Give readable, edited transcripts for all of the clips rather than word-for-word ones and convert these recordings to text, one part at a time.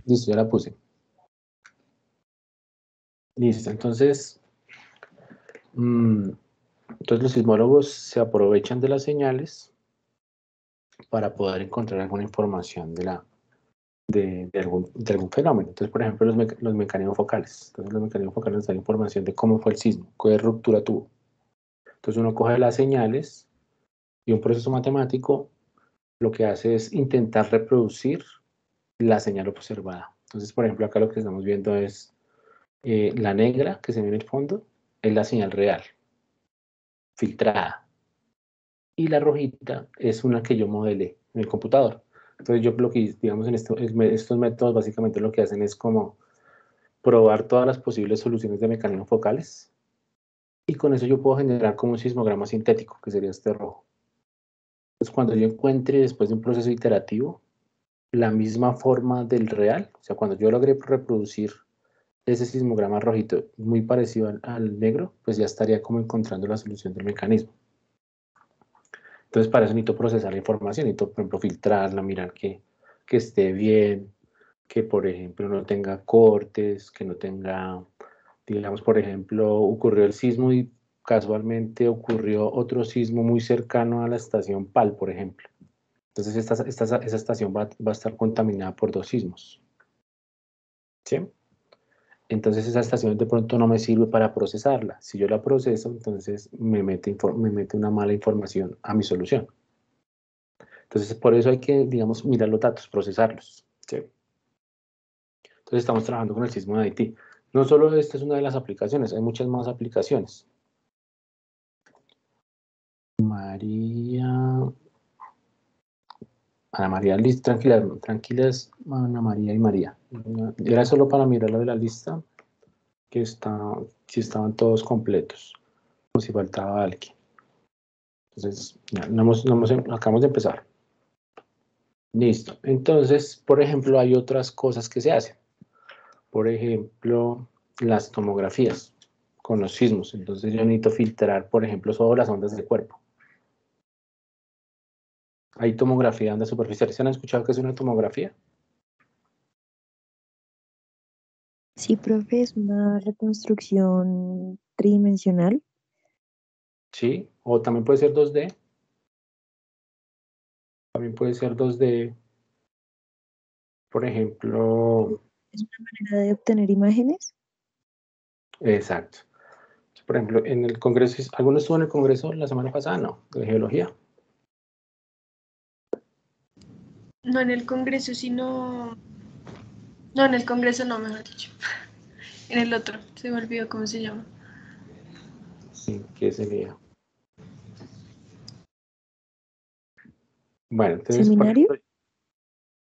Listo, ya la puse. Listo, entonces los sismólogos se aprovechan de las señales para poder encontrar alguna información de algún fenómeno. Entonces, por ejemplo, los mecanismos focales. Entonces, los mecanismos focales nos dan información de cómo fue el sismo, qué ruptura tuvo. Entonces, uno coge las señales y un proceso matemático lo que hace es intentar reproducir la señal observada. Entonces, por ejemplo, acá lo que estamos viendo es la negra que se ve en el fondo, es la señal real, filtrada. Y la rojita es una que yo modelé en el computador. Entonces, yo lo que, digamos, estos métodos básicamente lo que hacen es como probar todas las posibles soluciones de mecanismos focales y con eso yo puedo generar como un sismograma sintético, que sería este rojo. Entonces, cuando yo encuentre, después de un proceso iterativo, la misma forma del real, o sea, cuando yo logré reproducir ese sismograma rojito muy parecido al negro, pues ya estaría como encontrando la solución del mecanismo. Entonces, para eso necesito procesar la información, necesito, por ejemplo, filtrarla, mirar que esté bien, que, por ejemplo, no tenga cortes, que no tenga, digamos, por ejemplo, ocurrió el sismo y casualmente ocurrió otro sismo muy cercano a la estación PAL, por ejemplo. Entonces, esa estación va a estar contaminada por dos sismos. ¿Sí? Entonces esa estación de pronto no me sirve para procesarla. Si yo la proceso, entonces me mete una mala información a mi solución. Entonces por eso hay que, digamos, mirar los datos, procesarlos. ¿Sí? Entonces estamos trabajando con el sismo de Haití. No solo esta es una de las aplicaciones, hay muchas más aplicaciones. Ana María, tranquila, tranquilas, Ana María y María. Era solo para mirar lo de la lista, que si estaban todos completos, o si faltaba alguien. Entonces, ya, acabamos de empezar. Listo. Entonces, por ejemplo, hay otras cosas que se hacen. Por ejemplo, las tomografías con los sismos. Entonces, yo necesito filtrar, por ejemplo, solo las ondas del cuerpo. Hay tomografía de ondas superficiales. ¿Se han escuchado qué es una tomografía? Sí, profe, es una reconstrucción tridimensional. Sí. O también puede ser 2D. También puede ser 2D. Por ejemplo, Es una manera de obtener imágenes. exacto. Por ejemplo, en el Congreso, ¿alguno estuvo en el Congreso la semana pasada? No, de Geología. No en el Congreso, sino... No, en el Congreso no, mejor dicho. En el otro, se me olvidó cómo se llama. Sí, ¿qué sería? Bueno, entonces, por ¿Seminario?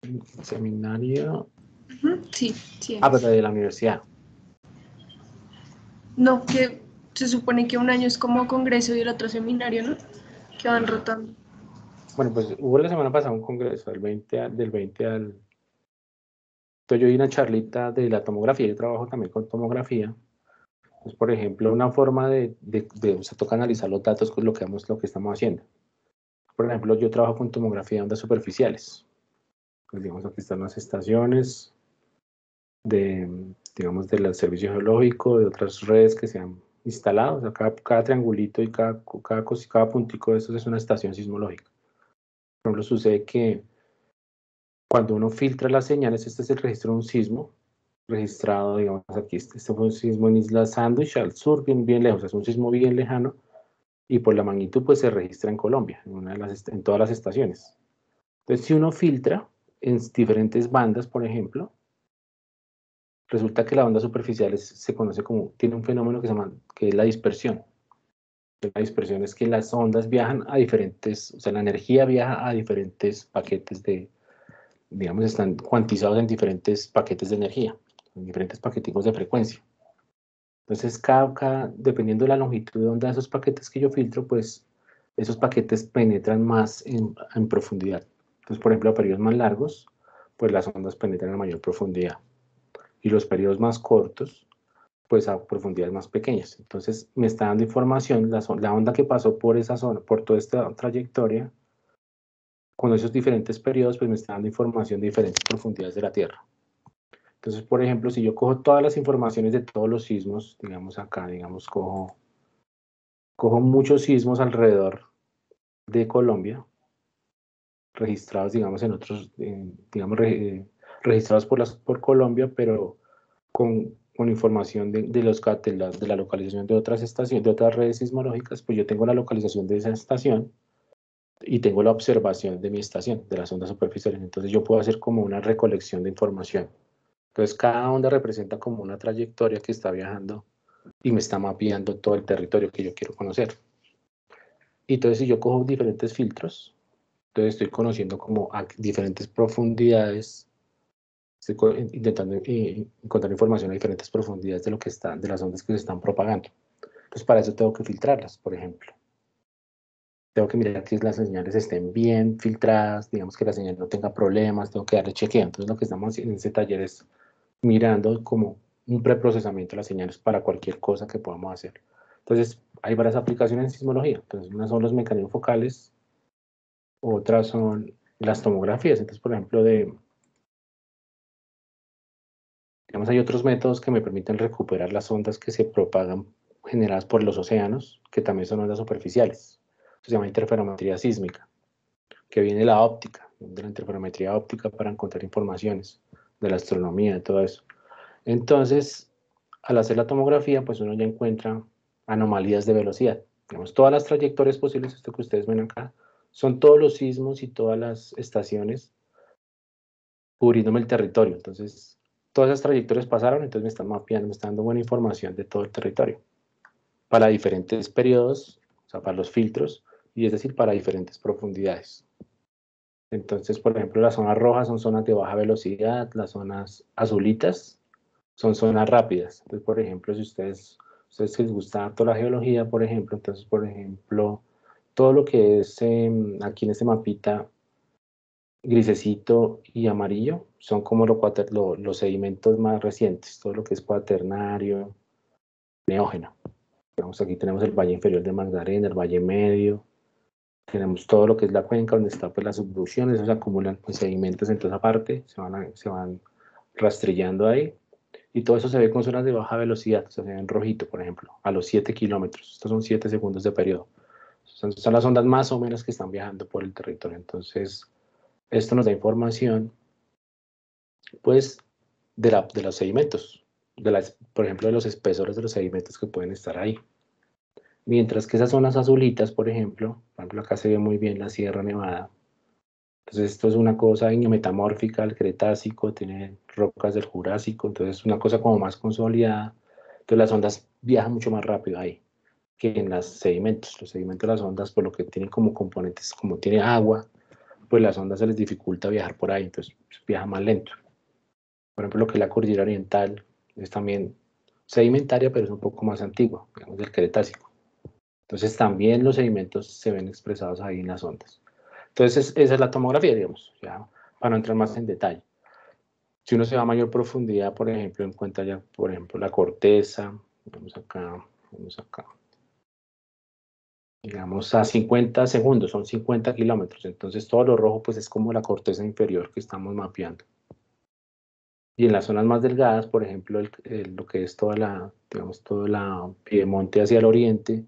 ejemplo, seminario. Sí, sí. Ah, pero de la universidad. No, que se supone que un año es como congreso y el otro seminario, ¿no? Que van rotando. Bueno, pues hubo la semana pasada un congreso, del 20 al... Entonces yo di una charlita de la tomografía, yo trabajo también con tomografía. Pues, por ejemplo, una forma o sea, toca analizar los datos con lo que estamos haciendo. Por ejemplo, yo trabajo con tomografía de ondas superficiales. Pues, digamos, aquí están las estaciones digamos, del servicio geológico, de otras redes que se han instalado. O sea, cada triangulito y cada puntico de estos es una estación sismológica. Por ejemplo, sucede que cuando uno filtra las señales, este es el registro de un sismo registrado, digamos, aquí, este fue un sismo en Isla Sandwich, al sur, bien, bien lejos, es un sismo bien lejano, y por la magnitud, pues se registra en Colombia, en todas las estaciones. Entonces, si uno filtra en diferentes bandas, por ejemplo, resulta que la banda superficial se conoce como, tiene un fenómeno que es la dispersión. La dispersión es que las ondas viajan a diferentes, o sea, la energía viaja a diferentes paquetes digamos, están cuantizados en diferentes paquetes de energía, en diferentes paqueticos de frecuencia. Entonces, dependiendo de la longitud de onda de esos paquetes que yo filtro, pues esos paquetes penetran más en profundidad. Entonces, por ejemplo, a periodos más largos, pues las ondas penetran a mayor profundidad. Y los periodos más cortos, pues a profundidades más pequeñas. Entonces, me está dando información, la onda que pasó por esa zona, por toda esta trayectoria, con esos diferentes periodos, pues me está dando información de diferentes profundidades de la Tierra. Entonces, por ejemplo, si yo cojo todas las informaciones de todos los sismos, digamos acá, digamos, cojo muchos sismos alrededor de Colombia, registrados, digamos, en otros, digamos, registrados por Colombia, pero con información de la localización de otras estaciones, de otras redes sismológicas, pues yo tengo la localización de esa estación y tengo la observación de mi estación, de las ondas superficiales. Entonces yo puedo hacer como una recolección de información. Entonces cada onda representa como una trayectoria que está viajando y me está mapeando todo el territorio que yo quiero conocer. Y entonces si yo cojo diferentes filtros, entonces estoy conociendo como a diferentes profundidades, estoy intentando encontrar información a diferentes profundidades de lo que está, de las ondas que se están propagando. Entonces para eso tengo que filtrarlas, por ejemplo. Tengo que mirar que las señales estén bien filtradas, digamos que la señal no tenga problemas, tengo que darle chequeo. Entonces lo que estamos en ese taller es mirando como un preprocesamiento de las señales para cualquier cosa que podamos hacer. Entonces hay varias aplicaciones en sismología. Entonces unas son los mecanismos focales, otras son las tomografías. Entonces, por ejemplo, digamos, hay otros métodos que me permiten recuperar las ondas que se propagan generadas por los océanos, que también son ondas superficiales. Eso se llama interferometría sísmica, que viene de la óptica, de la interferometría óptica para encontrar informaciones de la astronomía, de todo eso. Entonces, al hacer la tomografía, pues uno ya encuentra anomalías de velocidad. Digamos, todas las trayectorias posibles, esto que ustedes ven acá, son todos los sismos y todas las estaciones cubriéndome el territorio. Entonces, todas esas trayectorias pasaron, entonces me están mapeando, me están dando buena información de todo el territorio, para diferentes periodos, o sea, para los filtros, y es decir, para diferentes profundidades. Entonces, por ejemplo, las zonas rojas son zonas de baja velocidad, las zonas azulitas son zonas rápidas. Entonces, por ejemplo, si ustedes les gusta toda la geología, por ejemplo, entonces, por ejemplo, todo lo que es aquí en este mapita, grisecito y amarillo, son como los sedimentos más recientes, todo lo que es cuaternario, neógeno. Digamos, aquí tenemos el valle inferior de Magdalena, el valle medio, tenemos todo lo que es la cuenca donde está pues las subducciones, se acumulan pues, sedimentos en toda esa parte, se van rastrillando ahí, y todo eso se ve con zonas de baja velocidad, o sea, se ve en rojito, por ejemplo, a los 7 kilómetros, estos son 7 segundos de periodo, son las ondas más o menos que están viajando por el territorio. Entonces esto nos da información pues de los sedimentos, por ejemplo, de los espesores de los sedimentos que pueden estar ahí. Mientras que esas zonas azulitas, por ejemplo, acá se ve muy bien la Sierra Nevada. Entonces esto es una cosa metamórfica, el Cretácico, tiene rocas del Jurásico, entonces es una cosa como más consolidada. Entonces las ondas viajan mucho más rápido ahí que en los sedimentos. Los sedimentos de las ondas, por lo que tienen como componentes, como tiene agua, pues las ondas se les dificulta viajar por ahí, entonces viaja más lento. Por ejemplo, lo que es la cordillera oriental es también sedimentaria, pero es un poco más antigua, digamos del Cretácico. Entonces también los sedimentos se ven expresados ahí en las ondas. Entonces esa es la tomografía, digamos, ya, para no entrar más en detalle. Si uno se va a mayor profundidad, por ejemplo, encuentra ya, por ejemplo, la corteza, vamos acá, digamos a 50 segundos, son 50 kilómetros, entonces todo lo rojo pues es como la corteza inferior que estamos mapeando. Y en las zonas más delgadas, por ejemplo, lo que es digamos, toda la Piedemonte hacia el oriente,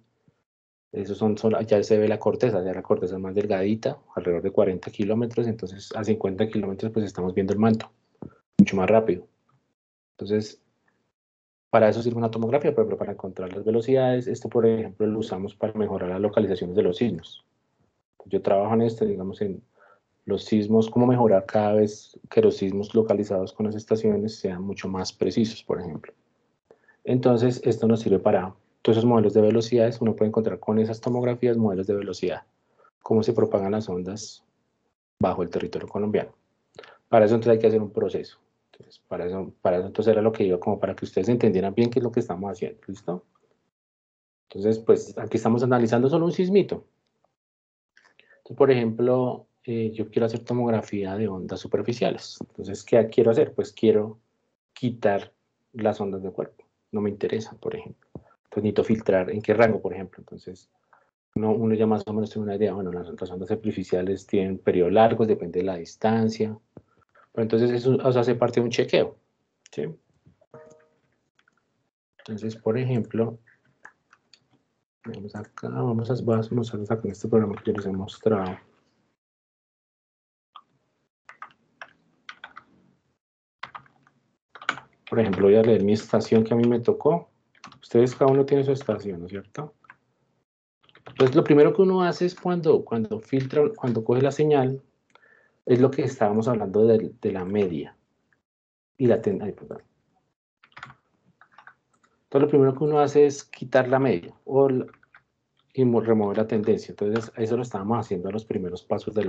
eso ya se ve la corteza, ya la corteza es más delgadita, alrededor de 40 kilómetros, entonces a 50 kilómetros pues estamos viendo el manto, mucho más rápido. Entonces, para eso sirve una tomografía, pero para encontrar las velocidades, esto por ejemplo lo usamos para mejorar las localizaciones de los sismos. Yo trabajo en esto, digamos, en los sismos, cómo mejorar cada vez que los sismos localizados con las estaciones sean mucho más precisos, por ejemplo. Entonces, esto nos sirve para todos esos modelos de velocidades. Uno puede encontrar con esas tomografías modelos de velocidad, cómo se propagan las ondas bajo el territorio colombiano. Para eso entonces hay que hacer un proceso. Entonces, para eso entonces era lo que iba, como para que ustedes entendieran bien qué es lo que estamos haciendo. ¿Listo? Entonces, pues aquí estamos analizando solo un sismito. Entonces, por ejemplo, yo quiero hacer tomografía de ondas superficiales. Entonces, ¿qué quiero hacer? Pues quiero quitar las ondas de cuerpo. No me interesan, por ejemplo. Entonces necesito filtrar en qué rango, por ejemplo. Entonces, uno ya más o menos tiene una idea. Bueno, las ondas superficiales tienen periodos largos, depende de la distancia. Pero entonces eso hace parte de un chequeo. ¿Sí? Entonces, por ejemplo, vamos acá, vamos a mostrarles acá en este programa que yo les he mostrado. Por ejemplo, voy a leer mi estación que a mí me tocó. Ustedes cada uno tiene su estación, ¿no es cierto? Entonces, lo primero que uno hace es cuando filtra, cuando coge la señal, es lo que estábamos hablando de la media. Y la ay, perdón. Entonces, lo primero que uno hace es quitar la media y remover la tendencia. Entonces, eso lo estábamos haciendo en los primeros pasos de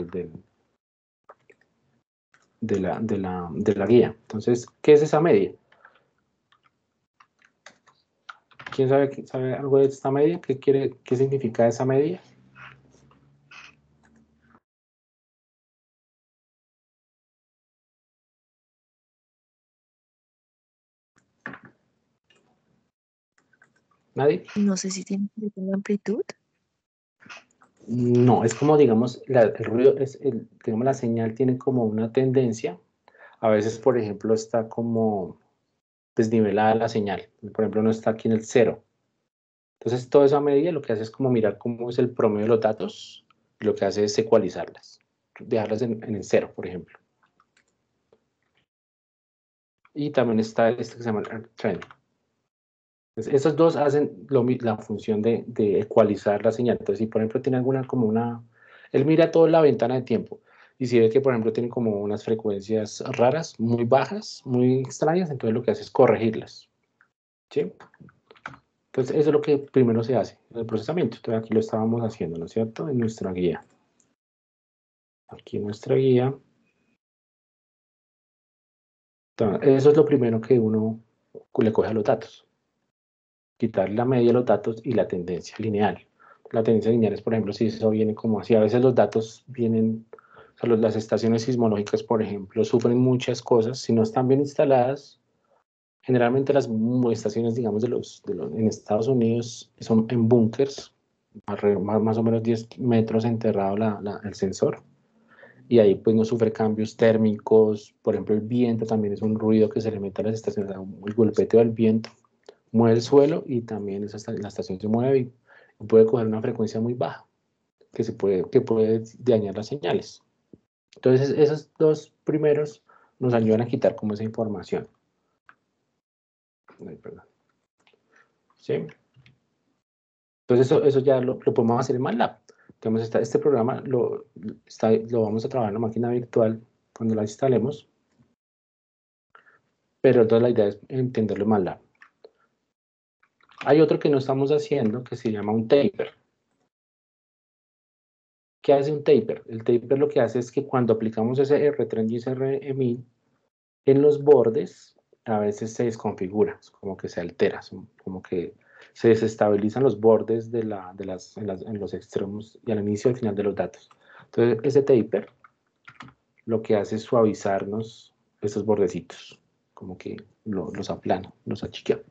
la guía. Entonces, ¿qué es esa media? ¿Quién sabe algo de esta media? ¿Qué significa esa media? ¿Nadie? No sé si tiene que ver con la amplitud. No, es como, digamos, el ruido, digamos, la señal tiene como una tendencia. A veces, por ejemplo, está como desnivelada la señal. Por ejemplo, no está aquí en el 0. Entonces, toda esa medida lo que hace es como mirar cómo es el promedio de los datos. Y lo que hace es ecualizarlas. Dejarlas en el 0, por ejemplo. Y también está este que se llama el trend. Entonces, esos dos hacen la función de ecualizar la señal. Entonces, si por ejemplo tiene él mira toda la ventana de tiempo. Y si ve que, por ejemplo, tiene como unas frecuencias raras, muy bajas, muy extrañas, entonces lo que hace es corregirlas. ¿Sí? Entonces, eso es lo que primero se hace, el procesamiento. Entonces, aquí lo estábamos haciendo, ¿no es cierto? En nuestra guía. Aquí en nuestra guía. Entonces, eso es lo primero que uno le coge a los datos. Quitar la media de los datos y la tendencia lineal. La tendencia lineal es, por ejemplo, si eso viene como así, a veces los datos vienen, o sea, las estaciones sismológicas, por ejemplo, sufren muchas cosas, si no están bien instaladas, generalmente las estaciones, digamos, en Estados Unidos son en búnkers, más o menos 10 metros enterrado el sensor, y ahí pues no sufre cambios térmicos, por ejemplo, el viento también es un ruido que se le mete a las estaciones, el golpeteo del viento mueve el suelo y también la estación se mueve y puede coger una frecuencia muy baja que puede dañar las señales. Entonces, esos dos primeros nos ayudan a quitar como esa información. Ay, perdón. ¿Sí? Entonces, eso ya lo podemos hacer en MATLAB. Entonces, este programa lo vamos a trabajar en la máquina virtual cuando la instalemos, pero entonces la idea es entenderlo en MATLAB. Hay otro que no estamos haciendo que se llama un taper. ¿Qué hace un taper? El taper lo que hace es que cuando aplicamos ese R-trend y ese RMI, en los bordes a veces se desconfigura, como que se altera, como que se desestabilizan los bordes en los extremos y al inicio y al final de los datos. Entonces, ese taper lo que hace es suavizarnos esos bordecitos, como que los aplana, los achica.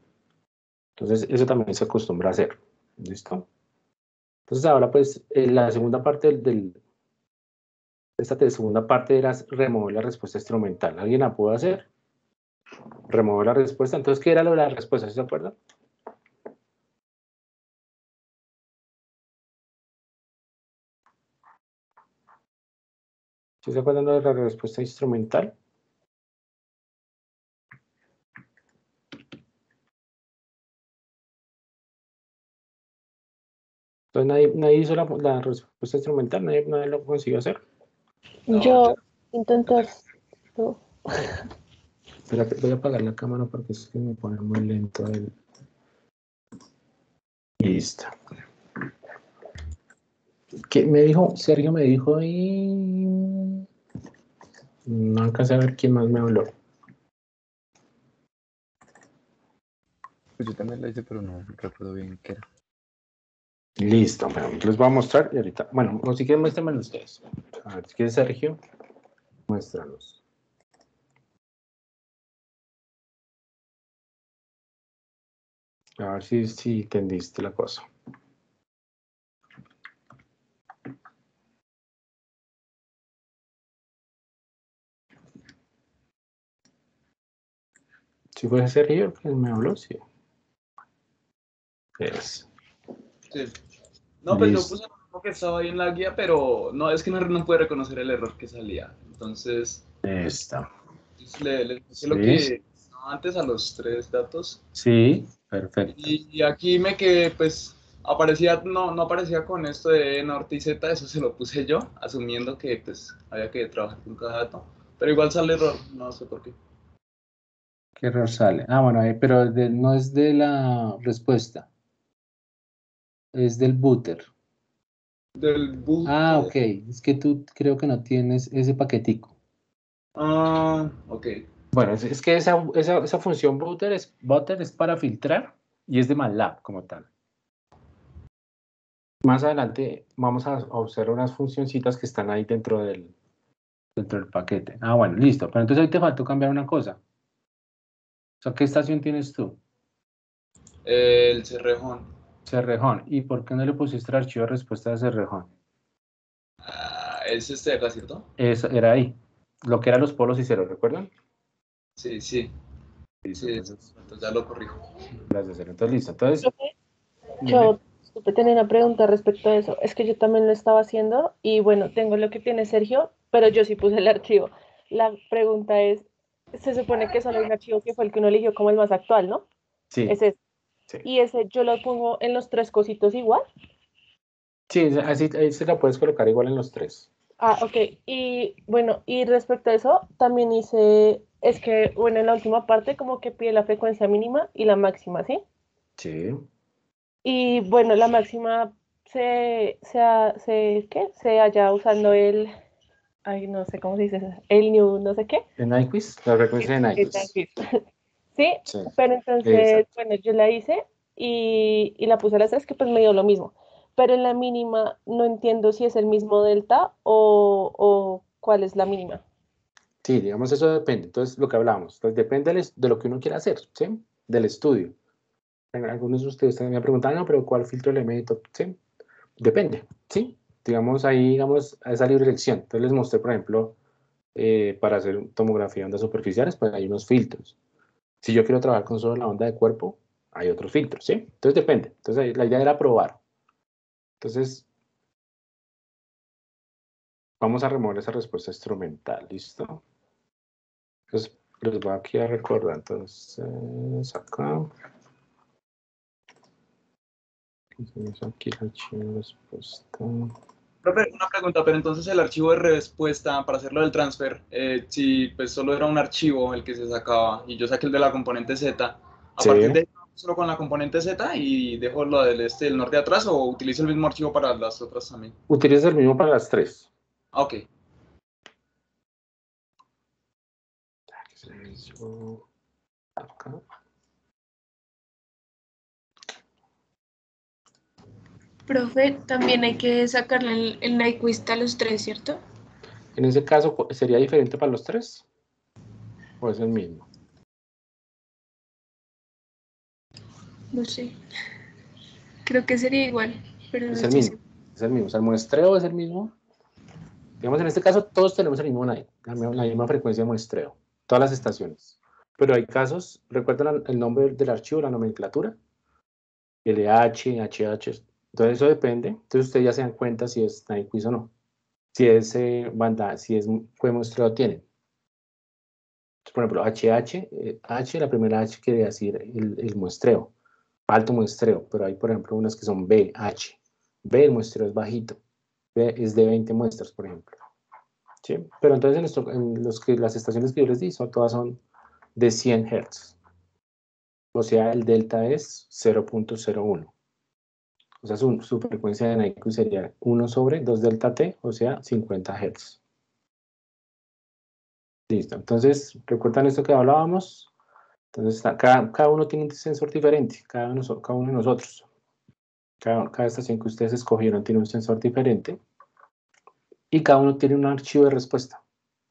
Entonces, eso también se acostumbra a hacer. ¿Listo? Entonces, ahora pues la segunda parte esta segunda parte era remover la respuesta instrumental. ¿Alguien la pudo hacer? Remover la respuesta. Entonces, ¿qué era lo de la respuesta? ¿Sí se acuerdan? ¿Sí se acuerdan de la respuesta instrumental? Entonces, nadie hizo la respuesta instrumental, nadie lo consiguió hacer. Yo intenté esto. Espérate, voy a apagar la cámara porque es que me pone muy lento el... Listo. ¿Qué me dijo? Sergio me dijo y... No alcancé a ver quién más me habló. Pues yo también la hice, pero no recuerdo bien qué era. Listo, bueno, les voy a mostrar y ahorita... Bueno, o si quieren muéstrenmelo ustedes. A ver, si quieres, Sergio, muéstranos. A ver si entendiste la cosa. Si fue Sergio que me habló, sí. Es. Sí. No, pues yo Listo. puse lo mismo que estaba ahí en la guía, pero no, es que no pude reconocer el error que salía. Entonces, Está. le puse lo Sí. que estaba antes a los 3 datos. Sí, perfecto. Y aquí me quedé, pues, no aparecía con esto de norte y z, eso se lo puse yo, asumiendo que, pues, había que trabajar con cada dato. Pero igual sale error, no sé por qué. ¿Qué error sale? Ah, bueno, pero no es de la respuesta, es del booter. Del boot. Ah, ok, es que tú creo que no tienes ese paquetico. Ah, ok. Bueno, es que esa función booter es para filtrar y es de MATLAB como tal. Más adelante vamos a observar unas funcioncitas que están ahí dentro del paquete. Ah, bueno, listo. Pero entonces ahí te faltó cambiar una cosa. O sea, ¿qué estación tienes tú? El cerrejón. Cerrejón. ¿Y por qué no le pusiste el archivo de respuesta de Cerrejón? Es este de acá, ¿cierto? Eso era ahí. Lo que eran los polos y ceros, ¿recuerdan? Sí, sí. Listo, Sí, entonces entonces ya lo corrijo. las de cero. Entonces, listo. Entonces, Profe, yo disculpe, tenía una pregunta respecto a eso. Es que yo también lo estaba haciendo y bueno, tengo lo que tiene Sergio, pero yo sí puse el archivo. La pregunta es, se supone que solo hay un archivo que fue el que uno eligió como el más actual, ¿no? sí, Ese es. sí. Y ese yo lo pongo en los tres cositos igual. Sí, así ahí se la puedes colocar igual en los tres. Ah, ok. Y bueno, y respecto a eso, también hice, es que, bueno, en la última parte como que pide la frecuencia mínima y la máxima, ¿sí? Sí. Y bueno, la máxima ¿qué? Se halla usando ay, no sé cómo se dice eso, el new, no sé qué. En Nyquist, la frecuencia de Nyquist. Sí, Sí, pero entonces, exacto. bueno, yo la hice y la puse a las tres, que pues me dio lo mismo. Pero en la mínima no entiendo si es el mismo delta o cuál es la mínima. Sí, digamos, eso depende. Entonces, lo que hablábamos, pues depende de lo que uno quiera hacer, ¿sí? Del estudio. Algunos de ustedes también me preguntan, no, pero ¿cuál filtro le meto? ¿Sí? Depende, ¿sí? Digamos, ahí, digamos, a esa libre elección. Entonces, les mostré, por ejemplo, para hacer tomografía de ondas superficiales, pues hay unos filtros. Si yo quiero trabajar con solo la onda de cuerpo, hay otros filtros, ¿sí? Entonces, depende. Entonces, la idea era probar. Entonces, vamos a remover esa respuesta instrumental, ¿listo? Entonces, les voy aquí a recordar. Entonces, acá. Entonces, aquí el archivo de respuesta. Profe, una pregunta, pero entonces el archivo de respuesta para hacerlo del transfer, si pues solo era un archivo el que se sacaba y yo saqué el de la componente Z, a Sí. partir de ahí solo con la componente Z y dejo lo del norte atrás o utilizo el mismo archivo para las otras también. Utiliza el mismo para las tres. Ok. Acá. Profe, también hay que sacarle el Nyquist a los tres, ¿cierto? En ese caso, ¿sería diferente para los tres? ¿O es el mismo? No sé. Creo que sería igual, pero no Es el estoy mismo. segura. Es el mismo. O sea, el muestreo es el mismo. Digamos, en este caso, todos tenemos el mismo la misma frecuencia de muestreo. Todas las estaciones. Pero hay casos, ¿recuerdan el nombre del archivo, la nomenclatura? LH, HH. Entonces, eso depende. Entonces, ustedes ya se dan cuenta si es Nyquist o no. Si es banda, si es fue muestreo, tienen. Por ejemplo, HH, H, la primera H quiere decir el muestreo, alto muestreo, pero hay, por ejemplo, unas que son B, H. B, el muestreo es bajito. B es de 20 muestras, por ejemplo. ¿Sí? Pero entonces las estaciones que yo les di todas son de 100 Hz. O sea, el delta es 0.01. O sea, su frecuencia de Nyquist sería 1 sobre 2 delta T, o sea, 50 Hz. Listo. Entonces, ¿recuerdan esto que hablábamos? Entonces, cada uno tiene un sensor diferente, cada uno de nosotros. Cada estación que ustedes escogieron tiene un sensor diferente y cada uno tiene un archivo de respuesta.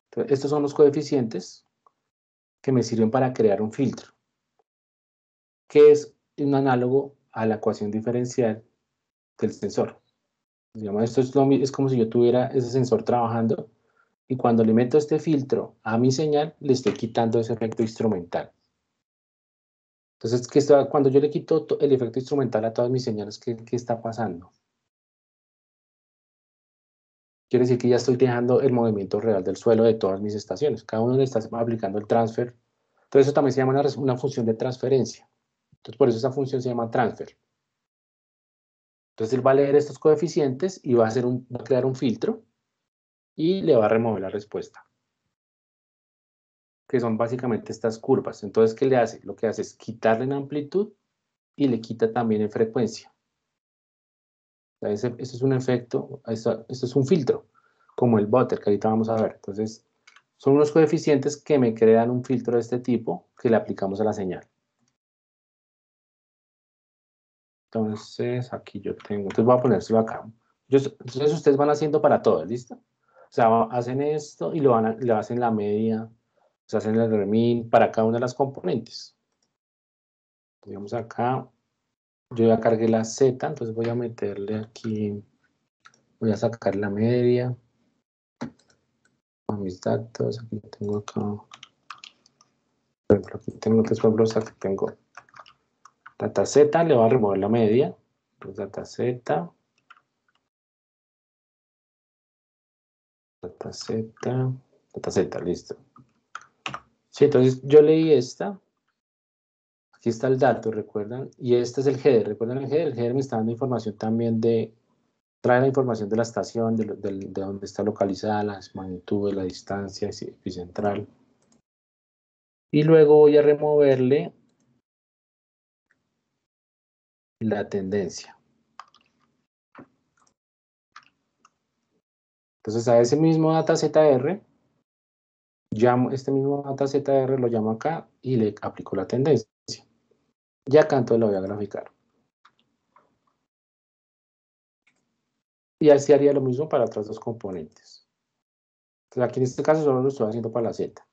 Entonces, estos son los coeficientes que me sirven para crear un filtro, que es un análogo a la ecuación diferencial del sensor. Digamos, esto es como si yo tuviera ese sensor trabajando y cuando le meto este filtro a mi señal, le estoy quitando ese efecto instrumental. Entonces, cuando yo le quito el efecto instrumental a todas mis señales, ¿qué está pasando? Quiere decir que ya estoy dejando el movimiento real del suelo de todas mis estaciones. Cada uno le está aplicando el transfer. Entonces, eso también se llama una función de transferencia. Entonces, por eso esa función se llama transfer. Entonces, él va a leer estos coeficientes y va a crear un filtro y le va a remover la respuesta, que son básicamente estas curvas. Entonces, ¿qué le hace? Lo que hace es quitarle en amplitud y le quita también en frecuencia. O sea, ese es un efecto, esto es un filtro, como el butter, que ahorita vamos a ver. Entonces, son unos coeficientes que me crean un filtro de este tipo que le aplicamos a la señal. Entonces, aquí yo tengo, entonces voy a ponérselo acá. Entonces, ustedes van haciendo para todo, ¿listo? O sea, hacen esto y le hacen la media, o sea, hacen el remin para cada una de las componentes. Digamos acá, yo ya cargué la Z, entonces voy a meterle aquí, voy a sacar la media a mis datos. Aquí tengo acá, por ejemplo, aquí tengo tres pueblos, aquí tengo data Z, le voy a remover la media, pues data Z, data Z, data Z, listo. Sí, entonces yo leí esta. Aquí está el dato, ¿recuerdan? Y este es el header. ¿Recuerdan el header? El header me está dando información también trae la información de la estación, de dónde está localizada, las magnitudes, la distancia epicentral. Y luego voy a removerle la tendencia. Entonces a ese mismo DataZR, este mismo DataZR lo llamo acá y le aplico la tendencia. Y acá entonces lo voy a graficar. Y así haría lo mismo para otras dos componentes. Entonces aquí en este caso solo lo estoy haciendo para la Z.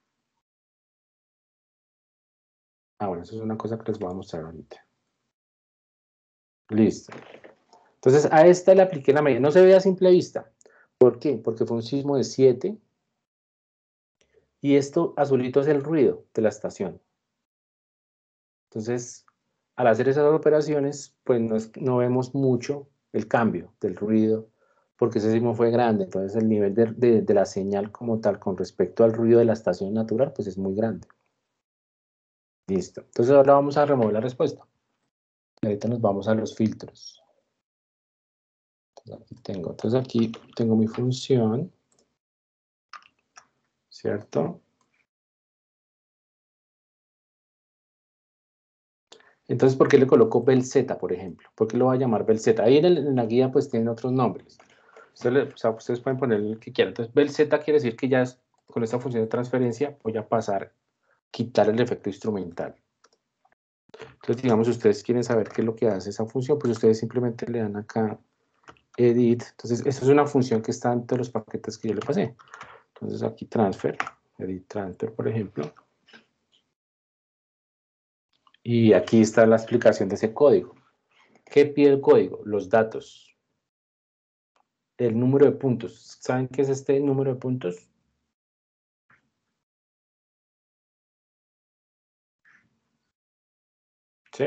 Bueno, eso es una cosa que les voy a mostrar ahorita. Listo. Entonces a esta le apliqué la medida. No se ve a simple vista. ¿Por qué? Porque fue un sismo de 7. Y esto azulito es el ruido de la estación. Entonces, al hacer esas operaciones, pues no vemos mucho el cambio del ruido, porque ese sismo fue grande. Entonces el nivel de la señal como tal con respecto al ruido de la estación natural, pues es muy grande. Listo. Entonces ahora vamos a remover la respuesta. Y ahorita nos vamos a los filtros. Entonces aquí tengo mi función, ¿cierto? Entonces, ¿por qué le coloco BelZ, por ejemplo? ¿Por qué lo voy a llamar BelZ? Ahí en la guía pues tienen otros nombres. Ustedes pueden poner el que quieran. Entonces, BelZ quiere decir que ya con esta función de transferencia voy a quitar el efecto instrumental. Entonces, digamos, ustedes quieren saber qué es lo que hace esa función, pues ustedes simplemente le dan acá edit. Entonces, esta es una función que está entre los paquetes que yo le pasé. Entonces, aquí transfer, edit transfer, por ejemplo. Y aquí está la explicación de ese código. ¿Qué pide el código? Los datos. El número de puntos. ¿Saben qué es este número de puntos? ¿Sí?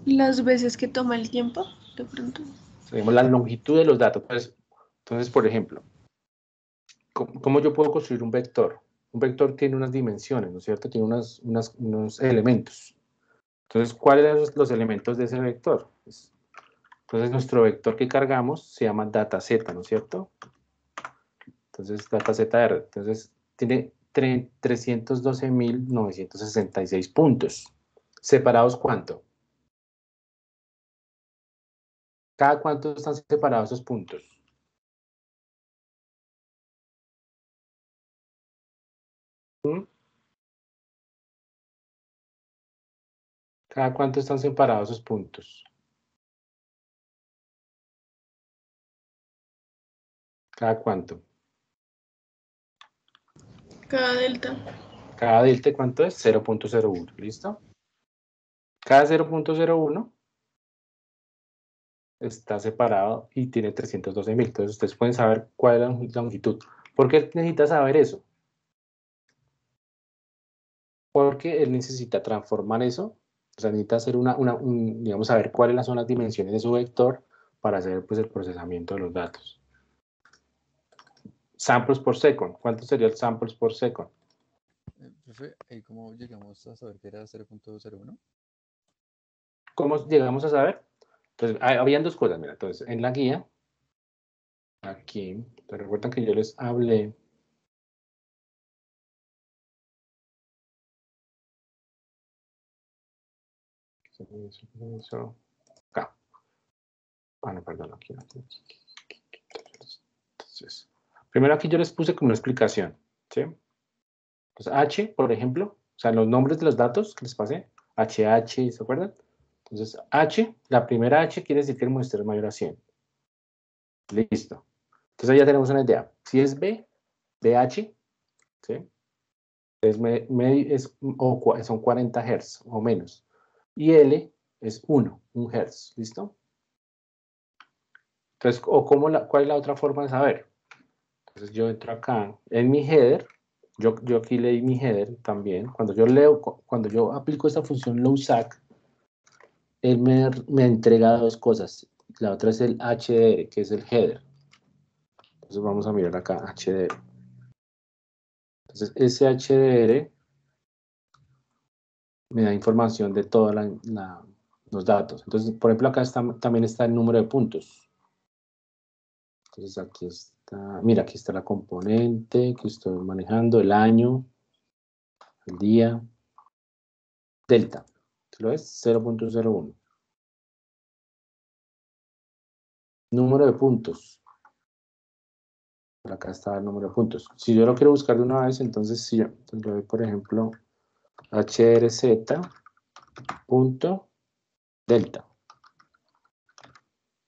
Las veces que toma el tiempo, de pronto. Tenemos la longitud de los datos. Entonces, por ejemplo, ¿cómo yo puedo construir un vector? Un vector tiene unas dimensiones, ¿no es cierto? Tiene unos elementos. Entonces, ¿cuáles son los elementos de ese vector? Entonces, nuestro vector que cargamos se llama dataZ, ¿no es cierto? Entonces, dataZR. Entonces, tiene 312.966 puntos. ¿Separados cuánto? ¿Cada cuánto están separados esos puntos? ¿Mm? ¿Cada cuánto están separados esos puntos? ¿Cada cuánto? Cada delta. Cada delta, ¿cuánto es? 0.01, ¿listo? Cada 0.01 está separado y tiene 312.000. Entonces, ustedes pueden saber cuál es la longitud. ¿Por qué necesitas saber eso? porque él necesita transformar eso, o sea, necesita hacer digamos, saber cuáles son las dimensiones de su vector para hacer pues, el procesamiento de los datos. Samples por second. ¿Cuánto sería el samples por second? Profe, ¿y cómo llegamos a saber que era 0.01? ¿Cómo llegamos a saber? Entonces, habían dos cosas, mira, entonces, en la guía, aquí, ¿te recuerdan que yo les hablé? Acá. Ah, no, perdón, aquí. Entonces, primero aquí yo les puse como una explicación, ¿sí? Entonces, H, por ejemplo, o sea, los nombres de los datos que les pasé, HH, ¿se acuerdan? Entonces, H, la primera H quiere decir que el muestreo es mayor a 100. Listo. Entonces, ahí ya tenemos una idea. Si es B, BH, ¿sí? Son 40 Hz o menos. Y L es 1 Hz, ¿listo? Entonces, ¿cuál es la otra forma de saber? Entonces yo entro acá en mi header, yo aquí leí mi header también. Cuando yo aplico esta función lowsac, él me entrega dos cosas. La otra es el HDR, que es el header. Entonces vamos a mirar acá, HDR. Entonces ese HDR me da información de todos los datos. Entonces, por ejemplo, acá también está el número de puntos. Entonces aquí está, mira, aquí está la componente que estoy manejando, el año, el día, delta. ¿Lo ves? 0.01. Número de puntos. Por acá está el número de puntos. Si yo lo quiero buscar de una vez, entonces sí, entonces le doy, por ejemplo, hrz.delta.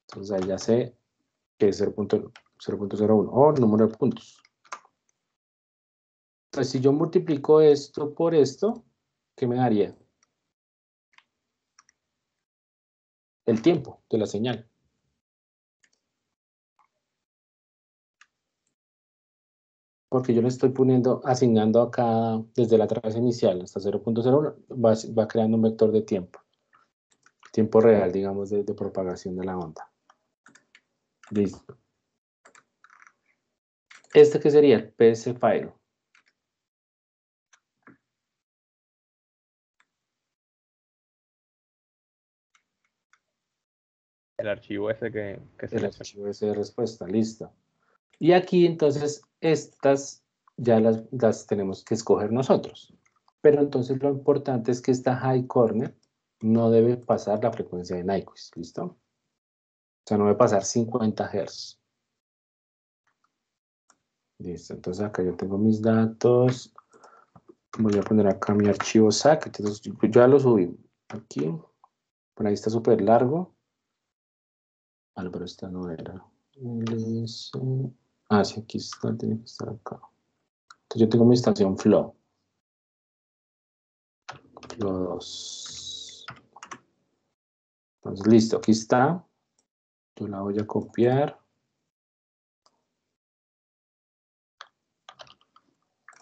Entonces ahí ya sé que es 0.01 o el número de puntos. Entonces si yo multiplico esto por esto, ¿qué me daría? El tiempo de la señal. Porque yo le estoy asignando acá, desde la traza inicial hasta 0.01, va creando un vector de tiempo. Tiempo real, digamos, de propagación de la onda. Listo. ¿Este qué sería? El PS file. El archivo ese que se El menciona. archivo ese de respuesta, listo. Y aquí entonces estas ya las tenemos que escoger nosotros. Pero entonces lo importante es que esta high corner no debe pasar la frecuencia de Nyquist, ¿listo? O sea, no debe pasar 50 Hz. Listo, entonces acá yo tengo mis datos. Voy a poner acá mi archivo SAC. Entonces yo ya lo subí aquí. Por ahí está súper largo. Ah, no, pero esta no era. Ah, sí, aquí está, tiene que estar acá. Entonces yo tengo mi estación flow. Flow 2. Entonces listo, aquí está. Yo la voy a copiar.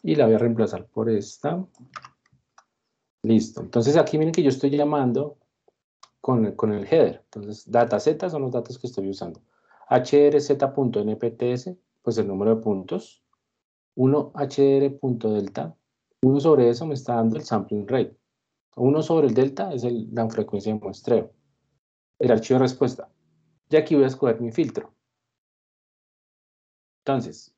Y la voy a reemplazar por esta. Listo. Entonces aquí miren que yo estoy llamando con el header. Entonces dataZ son los datos que estoy usando. hrz.npts, pues el número de puntos. 1 hdr.delta. 1 sobre eso me está dando el sampling rate. 1 sobre el delta es la frecuencia de muestreo. El archivo de respuesta. Y aquí voy a escoger mi filtro. Entonces,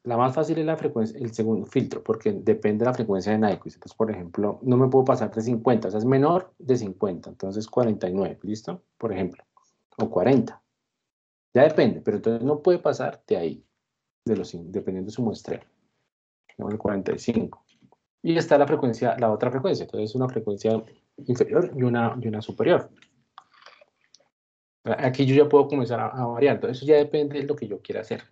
la más fácil es la frecuencia, el segundo filtro, porque depende de la frecuencia de Nyquist. Entonces, por ejemplo, no me puedo pasar de 50, o sea, es menor de 50, entonces 49, ¿listo? Por ejemplo, o 40. Ya depende, pero entonces no puede pasar de ahí, dependiendo de su muestreo. Digamos el 45. Y está la frecuencia, la otra frecuencia, entonces una frecuencia inferior y una superior. Aquí yo ya puedo comenzar a variar, entonces eso ya depende de lo que yo quiera hacer,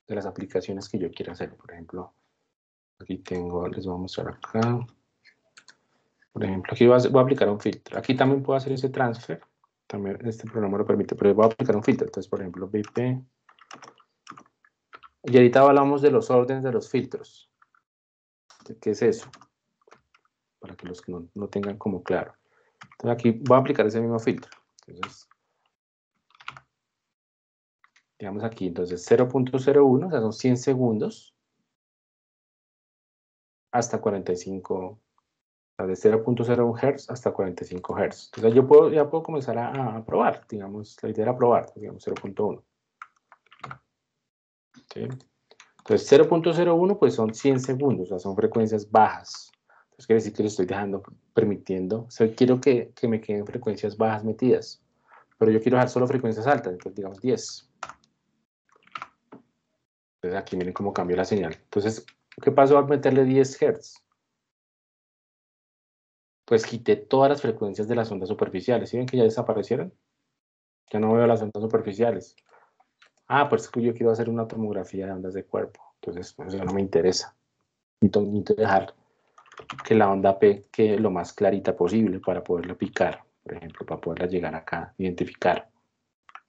de las aplicaciones que yo quiera hacer. Por ejemplo, aquí tengo, les voy a mostrar acá. Por ejemplo, aquí voy a aplicar un filtro. Aquí también puedo hacer ese transfer. También este programa lo permite, pero voy a aplicar un filtro. Entonces, por ejemplo, BP. Y ahorita hablamos de los órdenes de los filtros. ¿Qué es eso? Para que los que no tengan como claro. Entonces aquí voy a aplicar ese mismo filtro. Entonces, digamos aquí, entonces 0.01, o sea, son 100 segundos hasta 45, o sea, de 0.01 Hz hasta 45 Hz. Entonces ya puedo comenzar a probar, digamos, la idea era probar, digamos 0.1. ¿Sí? Entonces 0.01 pues son 100 segundos, o sea, son frecuencias bajas. Entonces quiere decir que le estoy permitiendo, o sea, quiero que me queden frecuencias bajas metidas, pero yo quiero dejar solo frecuencias altas, entonces digamos 10. Entonces aquí miren cómo cambió la señal. Entonces, ¿qué pasó al meterle 10 Hz? Pues quité todas las frecuencias de las ondas superficiales. ¿Sí ven que ya desaparecieron? Ya no veo las ondas superficiales. Ah, pues es que yo quiero hacer una tomografía de ondas de cuerpo. Entonces, eso no me interesa. Necesito dejar que la onda P quede lo más clarita posible para poderla picar, por ejemplo, para poderla llegar acá, identificar.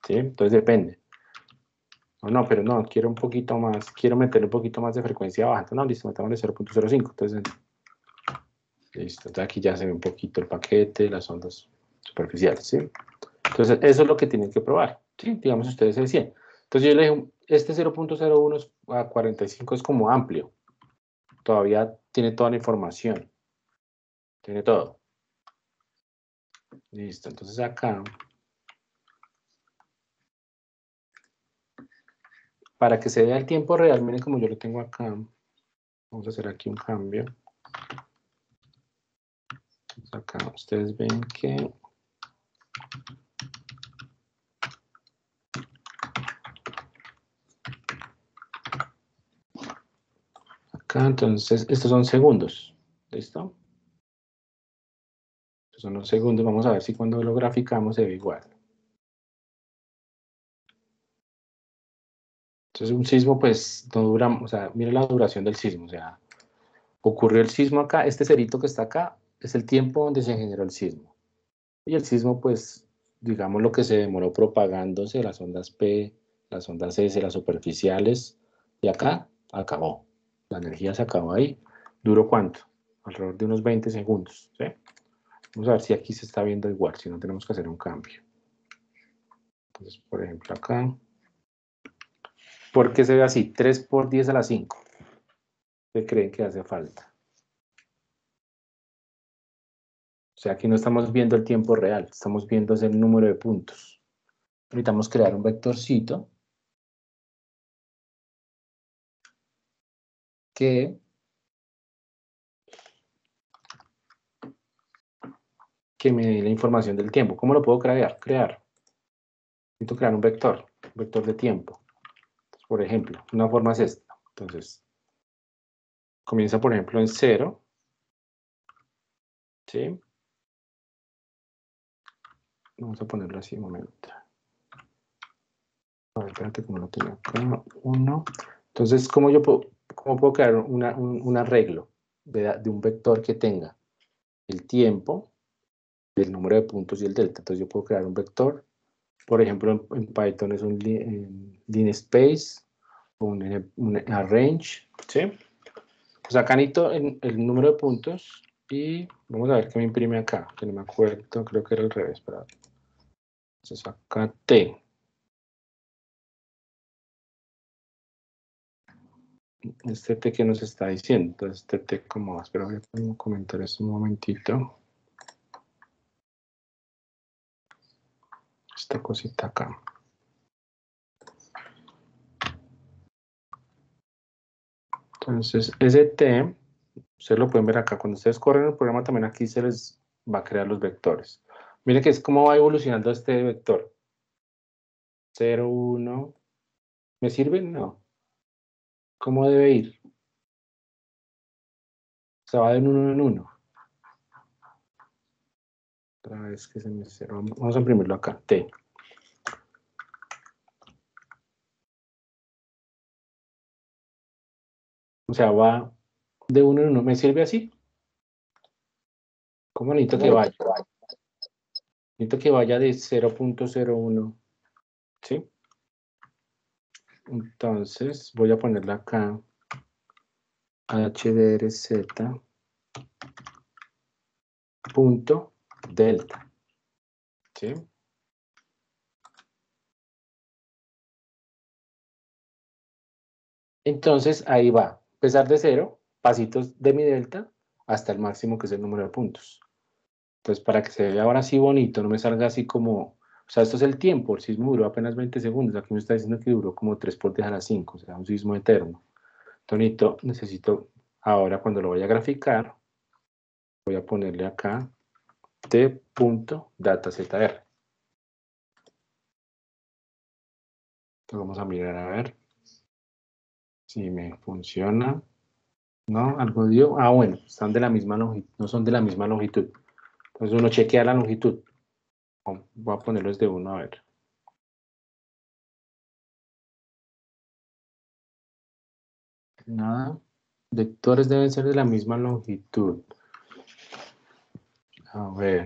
¿Sí? Entonces depende. No, pero no, quiero un poquito más, quiero meterle un poquito más de frecuencia baja. Entonces, no, listo, metamos de 0.05. Entonces, listo. Entonces aquí ya se ve un poquito el paquete, las ondas superficiales, ¿sí? Entonces, eso es lo que tienen que probar, ¿sí? Digamos, ustedes decían. Entonces, yo le dije, este 0.01 a 45 es como amplio. Todavía tiene toda la información. Tiene todo. Listo. Entonces, acá, para que se vea el tiempo real, miren como yo lo tengo acá. Vamos a hacer aquí un cambio. Entonces, acá ustedes ven que acá, entonces, estos son segundos. ¿Listo? Estos son los segundos. Vamos a ver si cuando lo graficamos se ve igual. Entonces, un sismo, pues, no dura, o sea, mira la duración del sismo. O sea, ocurrió el sismo acá. Este cerito que está acá es el tiempo donde se generó el sismo. Y el sismo, pues, digamos lo que se demoró propagándose, las ondas P, las ondas S, las superficiales, y acá acabó. La energía se acabó ahí. ¿Duró cuánto? Alrededor de unos 20 segundos. ¿Sí? Vamos a ver si aquí se está viendo igual, si no tenemos que hacer un cambio. Entonces, por ejemplo, acá. ¿Por qué se ve así? 3 por 10 a la 5. ¿Qué creen que hace falta? O sea, aquí no estamos viendo el tiempo real, estamos viendo el número de puntos. Necesitamos crear un vectorcito que me dé la información del tiempo. ¿Cómo lo puedo crear? Necesito crear un vector de tiempo. Entonces, por ejemplo, una forma es esta. Entonces, comienza, por ejemplo, en 0. ¿Sí? Vamos a ponerlo así un momento. A ver, espérate, como lo tengo acá. 1. Entonces, ¿cómo puedo crear un arreglo de un vector que tenga el tiempo, el número de puntos y el delta? Entonces, yo puedo crear un vector. Por ejemplo, en Python es un linspace, un arrange, ¿sí? Pues acá necesito el número de puntos y vamos a ver qué me imprime acá, que no me acuerdo, creo que era al revés, pero entonces acá T. Este T que nos está diciendo, entonces este T como va, espero que puedo comentar eso un momentito. Esta cosita acá. Entonces ese T, ustedes lo pueden ver acá, cuando ustedes corren el programa también aquí se les va a crear los vectores. Miren que es cómo va evolucionando este vector. 0, 1. ¿Me sirve? No. ¿Cómo debe ir? Se va de 1 en 1. Otra vez que se me cerró. Vamos a imprimirlo acá. T. O sea, va de 1 en 1. ¿Me sirve así? ¿Cómo necesito que vaya? Necesito que vaya de 0.01. ¿Sí? Entonces voy a ponerla acá. HDRZ punto delta. ¿Sí? Entonces, ahí va. Empezar de 0, pasitos de mi delta, hasta el máximo, que es el número de puntos. Entonces, para que se vea ahora así bonito, no me salga así como... O sea, esto es el tiempo, el sismo duró apenas 20 segundos. Aquí me está diciendo que duró como 3 por 10 a la 5, o sea, un sismo eterno. Tonito, necesito, ahora cuando lo voy a graficar, voy a ponerle acá t.datazr. Entonces vamos a mirar a ver si me funciona. ¿No? Algo dio. Ah, bueno, están de la misma longitud, no son de la misma longitud. Entonces uno chequea la longitud. Voy a ponerlos de 1 a ver. Nada. Vectores deben ser de la misma longitud. A ver.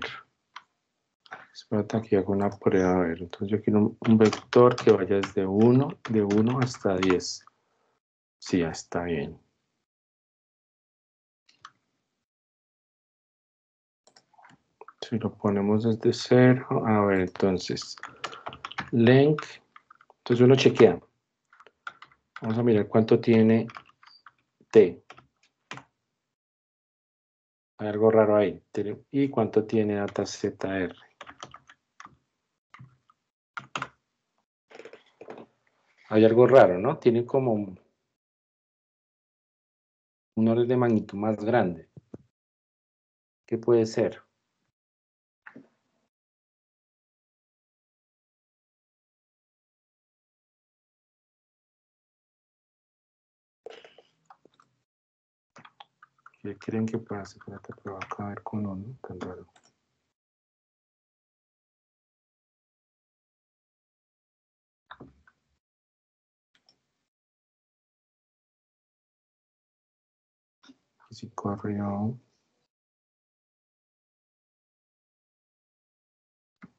Espérate, aquí hago una prueba. A ver, entonces yo quiero un vector que vaya desde 1, de 1 hasta 10. Sí, ya está bien. Si lo ponemos desde 0, a ver, entonces, length, entonces uno chequea. Vamos a mirar cuánto tiene t. Hay algo raro ahí. ¿Y cuánto tiene datazr? Hay algo raro, ¿no? Tiene como un orden de magnitud más grande. ¿Qué puede ser? ¿Qué creen que puede hacer? Espérate, que va a caber con uno, tan raro. Si corrió.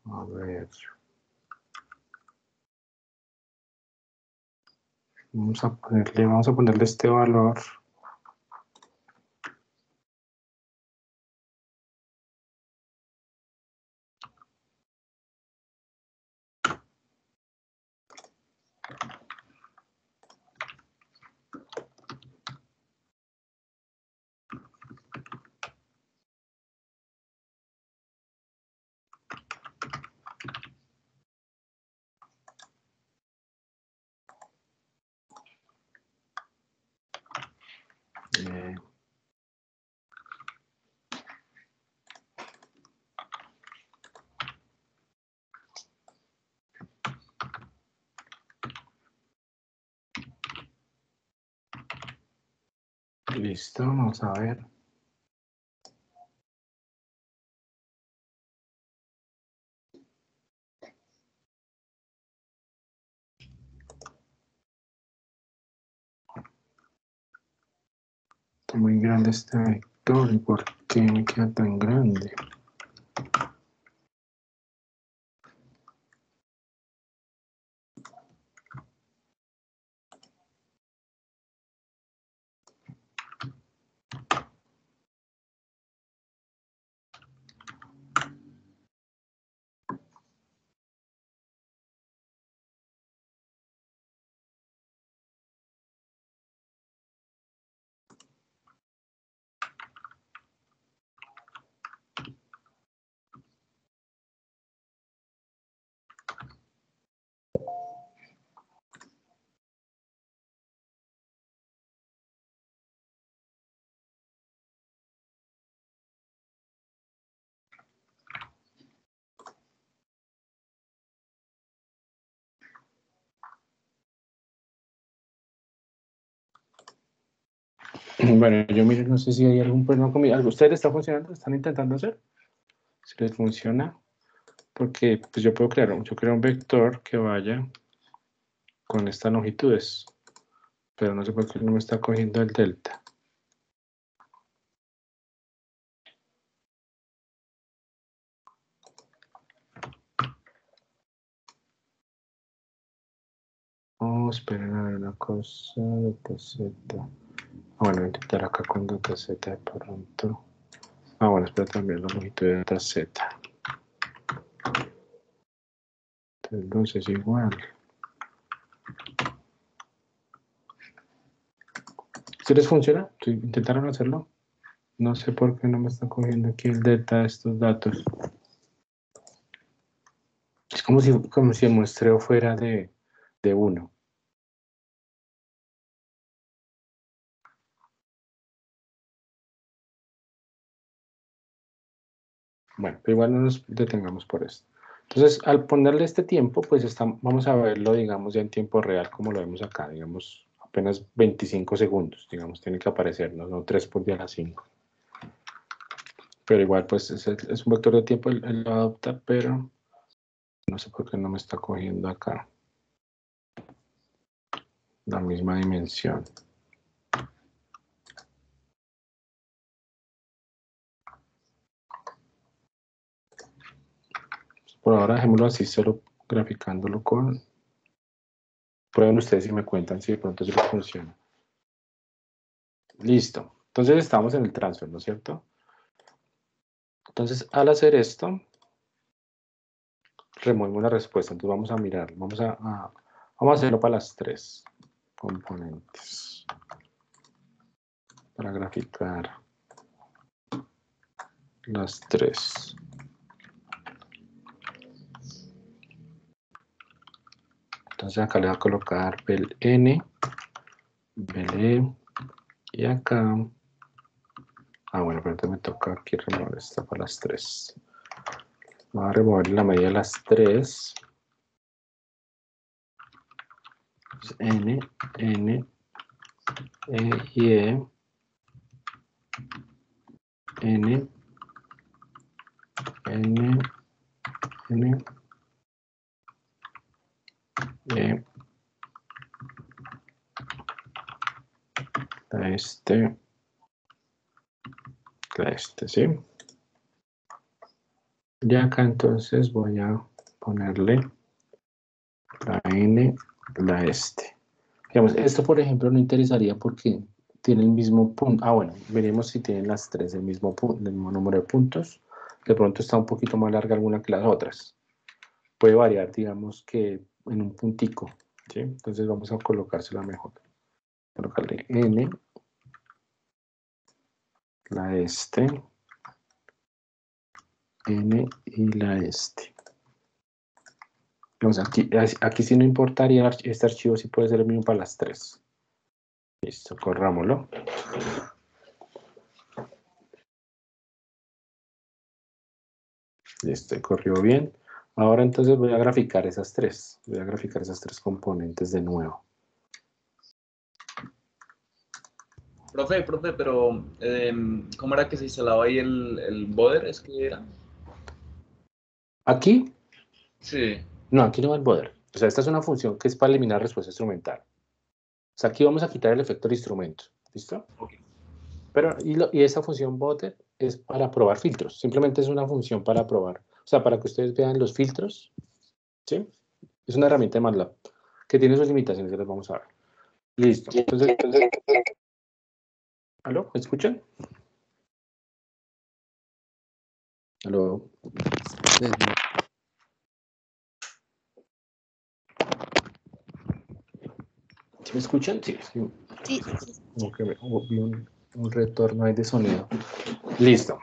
A ver. Vamos a ponerle este valor. Listo, vamos a ver. Está muy grande este vector. ¿Y por qué me queda tan grande? Bueno, yo miro, no sé si hay algún problema conmigo. ¿Algo ustedes está funcionando? ¿Están intentando hacer? Si les funciona, porque pues yo puedo yo creo un vector que vaya con estas longitudes, pero no sé por qué no me está cogiendo el delta. Oh, esperen a ver una cosa, delta z. Bueno, voy a intentar acá con dataset de pronto. Bueno, espera también la longitud de dataset. Entonces igual. ¿Sí les funciona? ¿Sí intentaron hacerlo? No sé por qué no me está cogiendo aquí el data de estos datos. Es como si el muestreo fuera de 1. Bueno, pero igual no nos detengamos por esto. Entonces, al ponerle este tiempo, pues vamos a verlo, digamos, ya en tiempo real, como lo vemos acá, digamos, apenas 25 segundos, digamos, tiene que aparecernos, no 3 por día a las 5. Pero igual, pues, es un vector de tiempo, él lo adopta, pero no sé por qué no me está cogiendo acá la misma dimensión. Por ahora dejémoslo así, solo graficándolo con... Prueben ustedes y me cuentan si de pronto sí les funciona. Listo. Entonces estamos en el transfer, ¿no es cierto? Entonces, al hacer esto, removemos la respuesta. Entonces vamos a mirar. Vamos a hacerlo para las 3 componentes. Para graficar las 3. Entonces acá le voy a colocar bel N, bel E, y acá... bueno, pero entonces me toca aquí remover esta para las 3. Voy a remover la medida de las 3. N, N, E y E, N, N, N, E, la este, ¿sí? Y acá entonces voy a ponerle la N, la este. Digamos, esto por ejemplo no interesaría porque tiene el mismo punto. Bueno, veremos si tienen las 3 el mismo número de puntos. De pronto está un poquito más larga alguna que las otras. Puede variar, digamos que en un puntico, ¿sí? Entonces vamos a colocársela mejor. Colocarle N, la este, N y la este. Vamos, aquí sí no importaría, este archivo sí puede ser el mismo para las 3. Listo, corrámoslo. Listo, corrió bien. Ahora entonces voy a graficar esas 3. Voy a graficar esas 3 componentes de nuevo. Profe, pero ¿cómo era que se instalaba ahí el border? ¿Es que era? ¿Aquí? Sí. No, aquí no va el border. O sea, esta es una función que es para eliminar respuesta instrumental. O sea, aquí vamos a quitar el efecto de instrumento. ¿Listo? Okay. Pero, y esa función border es para probar filtros. Simplemente es una función para probar. O sea, para que ustedes vean los filtros. ¿Sí? Es una herramienta de MATLAB que tiene sus limitaciones, ya las vamos a ver. Listo. Entonces, ¿aló? ¿Me escuchan? ¿Aló? Sí, sí. ¿Sí me escuchan? Sí. Sí, Como que vi un retorno ahí de sonido. Listo.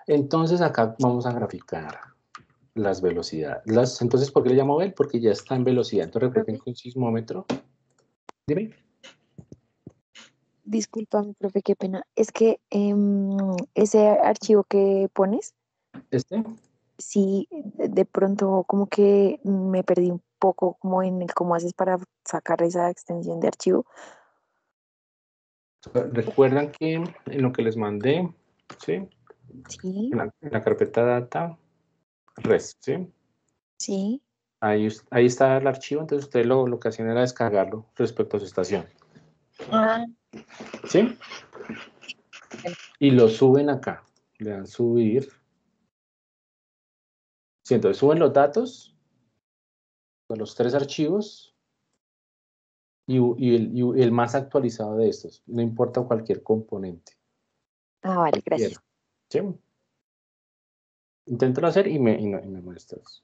Entonces acá vamos a graficar las velocidades. Entonces, ¿por qué le llamo Bell? Porque ya está en velocidad. Entonces, recuerden que un sismómetro... Dime. discúlpame, profe, qué pena. Es que ese archivo que pones, ¿Este? sí, de pronto como que me perdí un poco como en el cómo haces para sacar esa extensión de archivo. Recuerdan que en lo que les mandé, ¿sí? Sí, En la carpeta data, res, ¿sí? sí. Ahí está el archivo, entonces ustedes lo que hacían era descargarlo respecto a su estación. Ah, ¿Sí? Y lo suben acá. Le dan subir. Sí, entonces suben los datos de los 3 archivos y el más actualizado de estos, no importa cualquier componente. Ah, vale, gracias. ¿Sí? Inténtalo hacer y me muestras.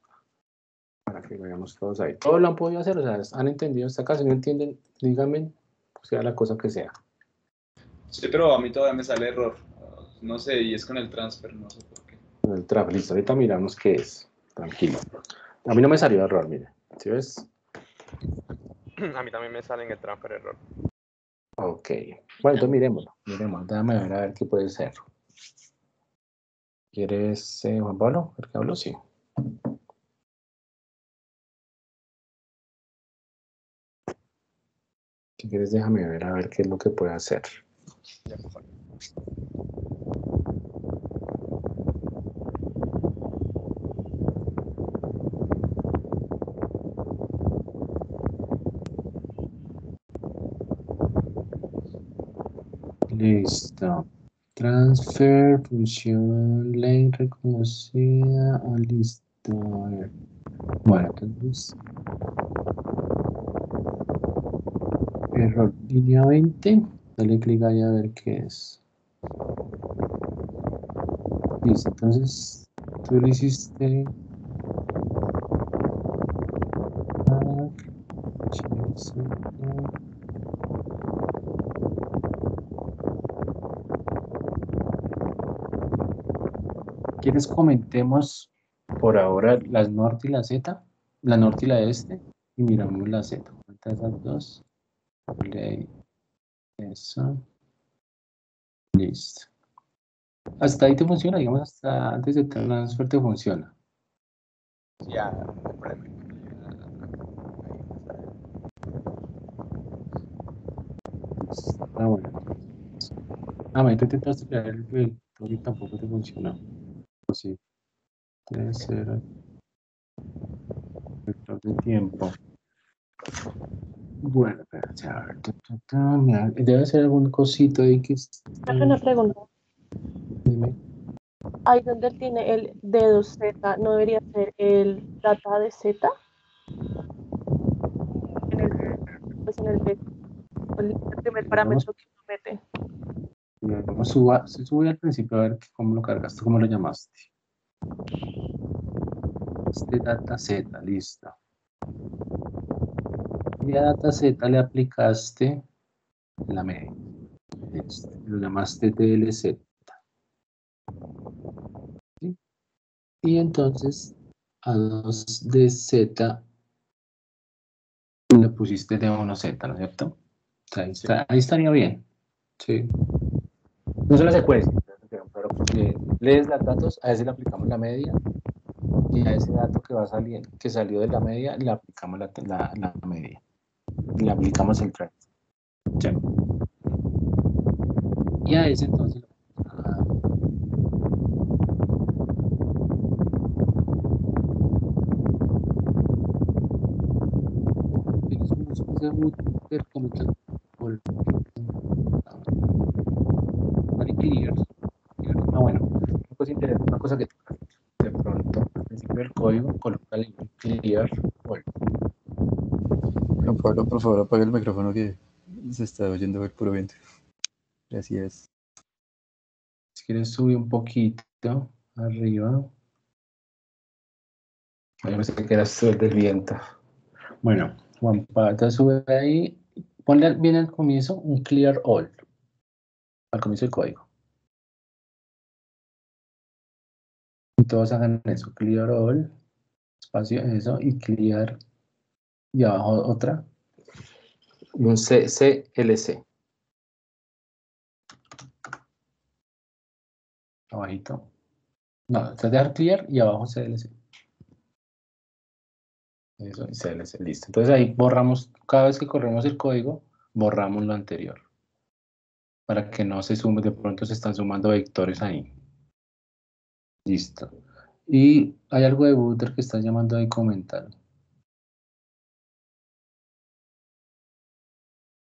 Para que lo veamos todos ahí. Todos lo han podido hacer, o sea, han entendido hasta acá. Si no entienden, díganme, sea la cosa que sea. Sí, pero a mí todavía me sale error. No sé, y es con el transfer, no sé por qué. El trap, listo, ahorita miramos qué es. Tranquilo. A mí no me salió error, mire. ¿Sí ves? A mí también me sale en el transfer error. Ok. Bueno, entonces miremoslo. Déjame ver a ver qué puede ser. ¿Quieres, Juan Pablo? ¿Por qué hablo? Sí. Si quieres, déjame ver a ver qué es lo que puede hacer. Ya, por favor. Listo. Transfer, función lane reconocida. Ah, listo. A ver. Bueno, entonces. Error línea 20. Dale clic ahí a ver qué es. Listo. Entonces, tú lo hiciste. ¿Quieres comentemos por ahora las norte y la z? La norte y la este. Y miramos la z. Cuenta esas dos. Ponle ahí. Eso. Listo. Hasta ahí te funciona, digamos, hasta antes de transfer te funciona. Ya, no hay problema. Ah, bueno. Ah, bueno, tú intentaste crear el proyecto y tampoco te funcionó. O sí. Debe ser vector de tiempo. Bueno, espérate, a ver. Mira, debe ser algún cosito ahí que... Hago una pregunta. Dime. Ahí donde tiene el dedo Z, ¿no debería ser el data de Z? En el, pues en el primer parámetro que uno mete. Vamos, sube al principio a ver cómo lo cargaste, cómo lo llamaste. Este data Z, listo. Y a data Z le aplicaste la media. Lo llamaste DLZ. ¿Sí? Y entonces a 2 de Z le pusiste de 1Z, ¿no es cierto? O sea, ahí estaría bien. Sí. No es la secuencia, pero lees los datos, a ese le aplicamos la media y a ese dato que va saliendo, que salió de la media, le aplicamos la media. Le aplicamos el transfer. ¿Sí? Y a ese entonces tienes una especie de router como que por clear. Ah, bueno, una cosa interesante, una cosa que de pronto al principio del código coloca el clear. Bueno, Juan Pablo, por favor, apaga el micrófono que se está oyendo el puro viento. Gracias. si quieres subir un poquito arriba. Yo pensé que era el del viento. Bueno, Juan Pata sube ahí. Ponle bien al comienzo un clear all. Al comienzo del código. Y todos hagan eso. Clear all. Espacio, eso. Y clear. Y abajo otra. Y un CLC. Abajito. No, te dejar clear y abajo CLC. Eso, y CLC. Listo. Entonces ahí borramos. Cada vez que corremos el código, borramos lo anterior. Para que no se sume. De pronto se están sumando vectores ahí. Listo. Y hay algo de Butter que está llamando ahí comentar.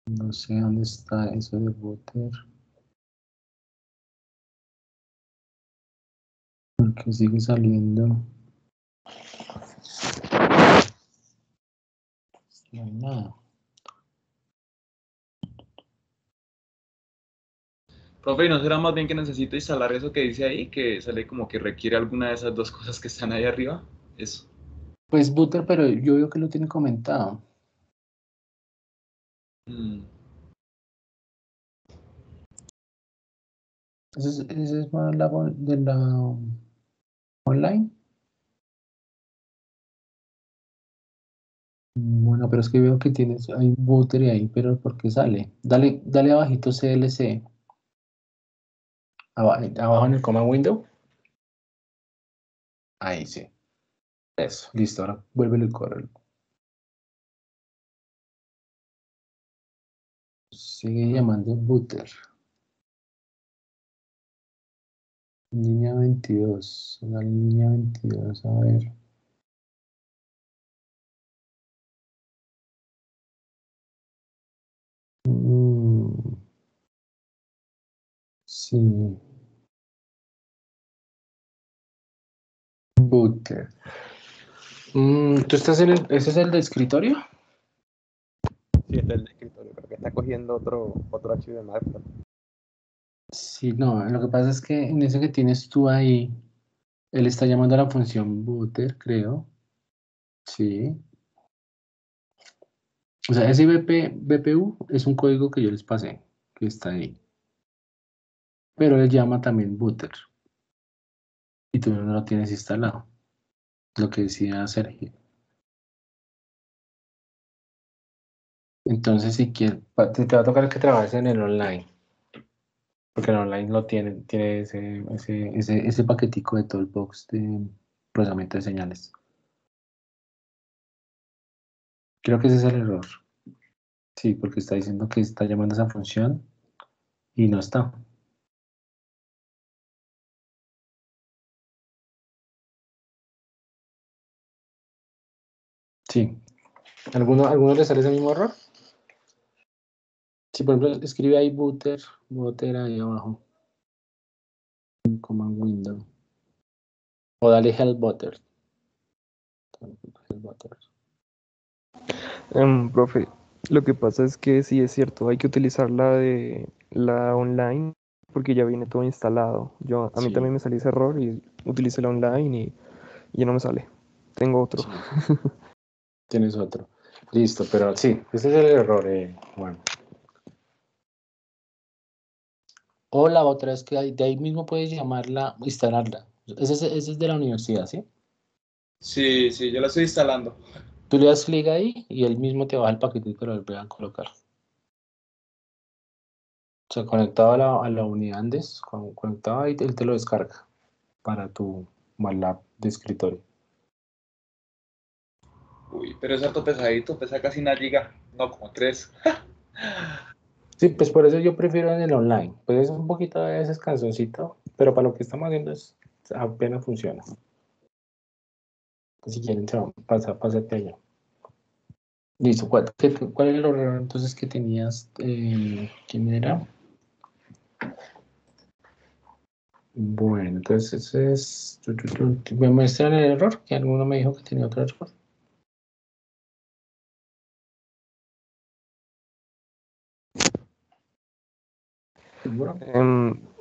No sé dónde está eso de Butter. Porque sigue saliendo. No hay nada. Profe, ¿y no será más bien que necesito instalar eso que dice ahí? Que sale como que requiere alguna de esas dos cosas que están ahí arriba. Eso. Pues Butter, pero yo veo que lo tiene comentado. Mm. Ese es más de la online. Bueno, pero es que veo que tienes, hay Butter ahí, pero ¿por qué sale? Dale abajito CLC. Abajo en el command window. Ahí sí. Eso, listo. Ahora vuélvelo y córrelo. Sigue llamando Butter. Línea 22. La línea 22, a ver. Sí. Butter. ¿Tú estás ese es el de escritorio? Sí, este es el de escritorio, creo que está cogiendo otro archivo de Microsoft. Sí, no, lo que pasa es que en ese que tienes tú ahí, él está llamando a la función Butter, creo. Sí. O sea, ese BPU es un código que yo les pasé, que está ahí. Pero él llama también Butter. Y tú no lo tienes instalado. Lo que decía Sergio. Entonces, si quieres, te va a tocar que trabajes en el online. Porque el online lo tiene ese paquetico de Toolbox de procesamiento de señales. Creo que ese es el error. Sí, porque está diciendo que está llamando a esa función y no está. Sí. ¿Alguno le sale ese mismo error? Sí, por ejemplo, escribe ahí Butter ahí abajo. En command window. O dale help Butter. Help Butter. Profe, lo que pasa es que sí es cierto, hay que utilizar la de la online porque ya viene todo instalado. A mí Sí. también me salió ese error y utilicé la online y ya no me sale. Tengo otro. Sí. Tienes otro. Listo, pero sí, ese es el error, Juan. O la otra es que de ahí mismo puedes llamarla, instalarla. Ese es de la universidad, ¿sí? Sí, yo la estoy instalando. Tú le das clic ahí y él mismo te baja el paquete y te lo vuelve a colocar. O sea, conectado a la unidad Andes, conectado ahí, él te lo descarga para tu MATLAB de escritorio. Uy, pero es harto pesadito, pesa casi una giga. No, como 3. Sí, pues por eso yo prefiero en el online. Pues es un poquito a veces cansoncito, pero para lo que estamos haciendo apenas funciona. Si quieren, pásate allá. Listo, ¿cuál era el error entonces que tenías? ¿Quién era? Bueno, entonces ese es... ¿Me muestran el error? Que alguno me dijo que tenía otro error. ¿Seguro?